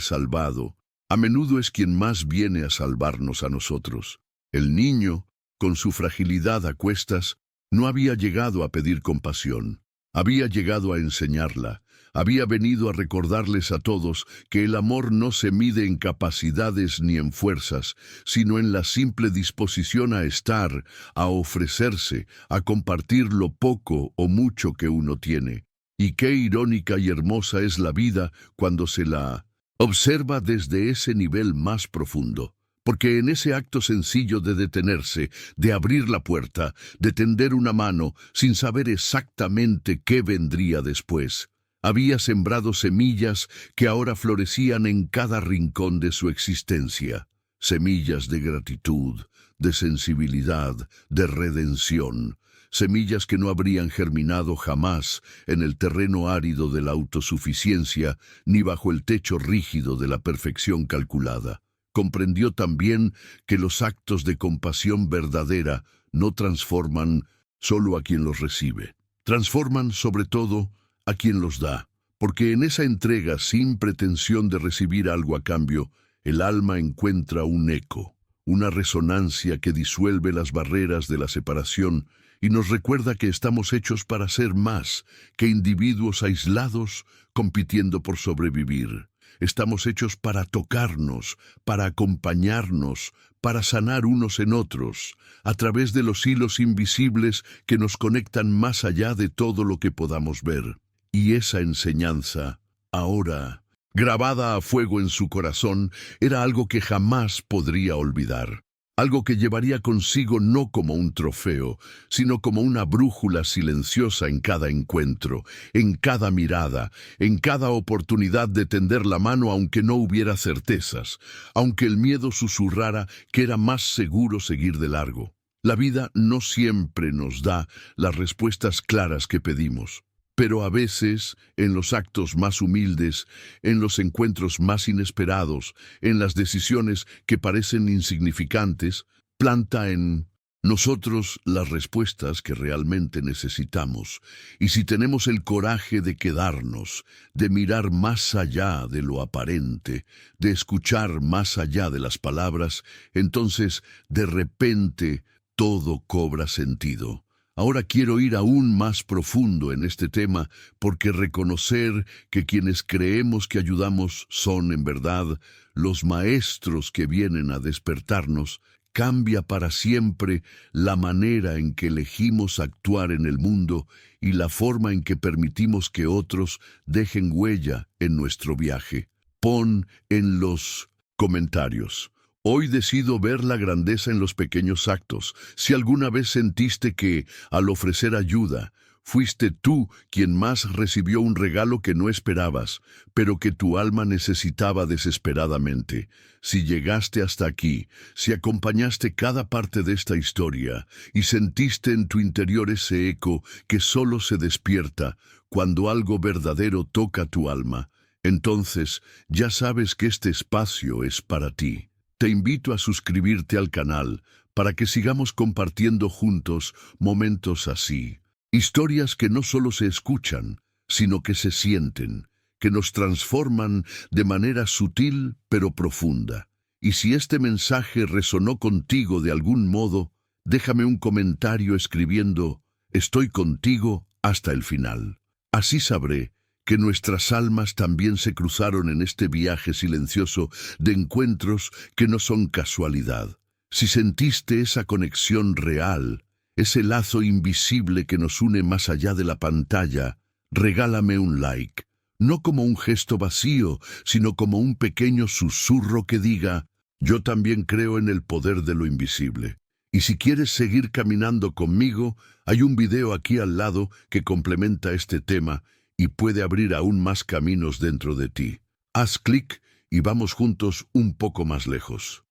salvado, a menudo es quien más viene a salvarnos a nosotros. El niño, con su fragilidad a cuestas, no había llegado a pedir compasión. Había llegado a enseñarla, había venido a recordarles a todos que el amor no se mide en capacidades ni en fuerzas, sino en la simple disposición a estar, a ofrecerse, a compartir lo poco o mucho que uno tiene. Y qué irónica y hermosa es la vida cuando se la observa desde ese nivel más profundo. Porque en ese acto sencillo de detenerse, de abrir la puerta, de tender una mano, sin saber exactamente qué vendría después, había sembrado semillas que ahora florecían en cada rincón de su existencia. Semillas de gratitud, de sensibilidad, de redención. Semillas que no habrían germinado jamás en el terreno árido de la autosuficiencia, ni bajo el techo rígido de la perfección calculada. Comprendió también que los actos de compasión verdadera no transforman solo a quien los recibe. Transforman sobre todo a quien los da, porque en esa entrega sin pretensión de recibir algo a cambio, el alma encuentra un eco, una resonancia que disuelve las barreras de la separación y nos recuerda que estamos hechos para ser más que individuos aislados compitiendo por sobrevivir. Estamos hechos para tocarnos, para acompañarnos, para sanar unos en otros, a través de los hilos invisibles que nos conectan más allá de todo lo que podamos ver. Y esa enseñanza, ahora, grabada a fuego en su corazón, era algo que jamás podría olvidar. algo que llevaría consigo no como un trofeo, sino como una brújula silenciosa en cada encuentro, en cada mirada, en cada oportunidad de tender la mano aunque no hubiera certezas, aunque el miedo susurrara que era más seguro seguir de largo. La vida no siempre nos da las respuestas claras que pedimos, pero a veces, en los actos más humildes, en los encuentros más inesperados, en las decisiones que parecen insignificantes, planta en nosotros las respuestas que realmente necesitamos. Y si tenemos el coraje de quedarnos, de mirar más allá de lo aparente, de escuchar más allá de las palabras, entonces, de repente, todo cobra sentido. Ahora quiero ir aún más profundo en este tema porque reconocer que quienes creemos que ayudamos son, en verdad, los maestros que vienen a despertarnos, cambia para siempre la manera en que elegimos actuar en el mundo y la forma en que permitimos que otros dejen huella en nuestro viaje. Pon en los comentarios: hoy decido ver la grandeza en los pequeños actos. Si alguna vez sentiste que, al ofrecer ayuda, fuiste tú quien más recibió un regalo que no esperabas, pero que tu alma necesitaba desesperadamente. Si llegaste hasta aquí, si acompañaste cada parte de esta historia y sentiste en tu interior ese eco que solo se despierta cuando algo verdadero toca tu alma, entonces ya sabes que este espacio es para ti. Te invito a suscribirte al canal para que sigamos compartiendo juntos momentos así. Historias que no solo se escuchan, sino que se sienten, que nos transforman de manera sutil pero profunda. Y si este mensaje resonó contigo de algún modo, déjame un comentario escribiendo: estoy contigo hasta el final. Así sabré que nuestras almas también se cruzaron en este viaje silencioso de encuentros que no son casualidad. Si sentiste esa conexión real, ese lazo invisible que nos une más allá de la pantalla, regálame un like, no como un gesto vacío, sino como un pequeño susurro que diga: yo también creo en el poder de lo invisible. Y si quieres seguir caminando conmigo, hay un video aquí al lado que complementa este tema y puede abrir aún más caminos dentro de ti. Haz clic y vamos juntos un poco más lejos.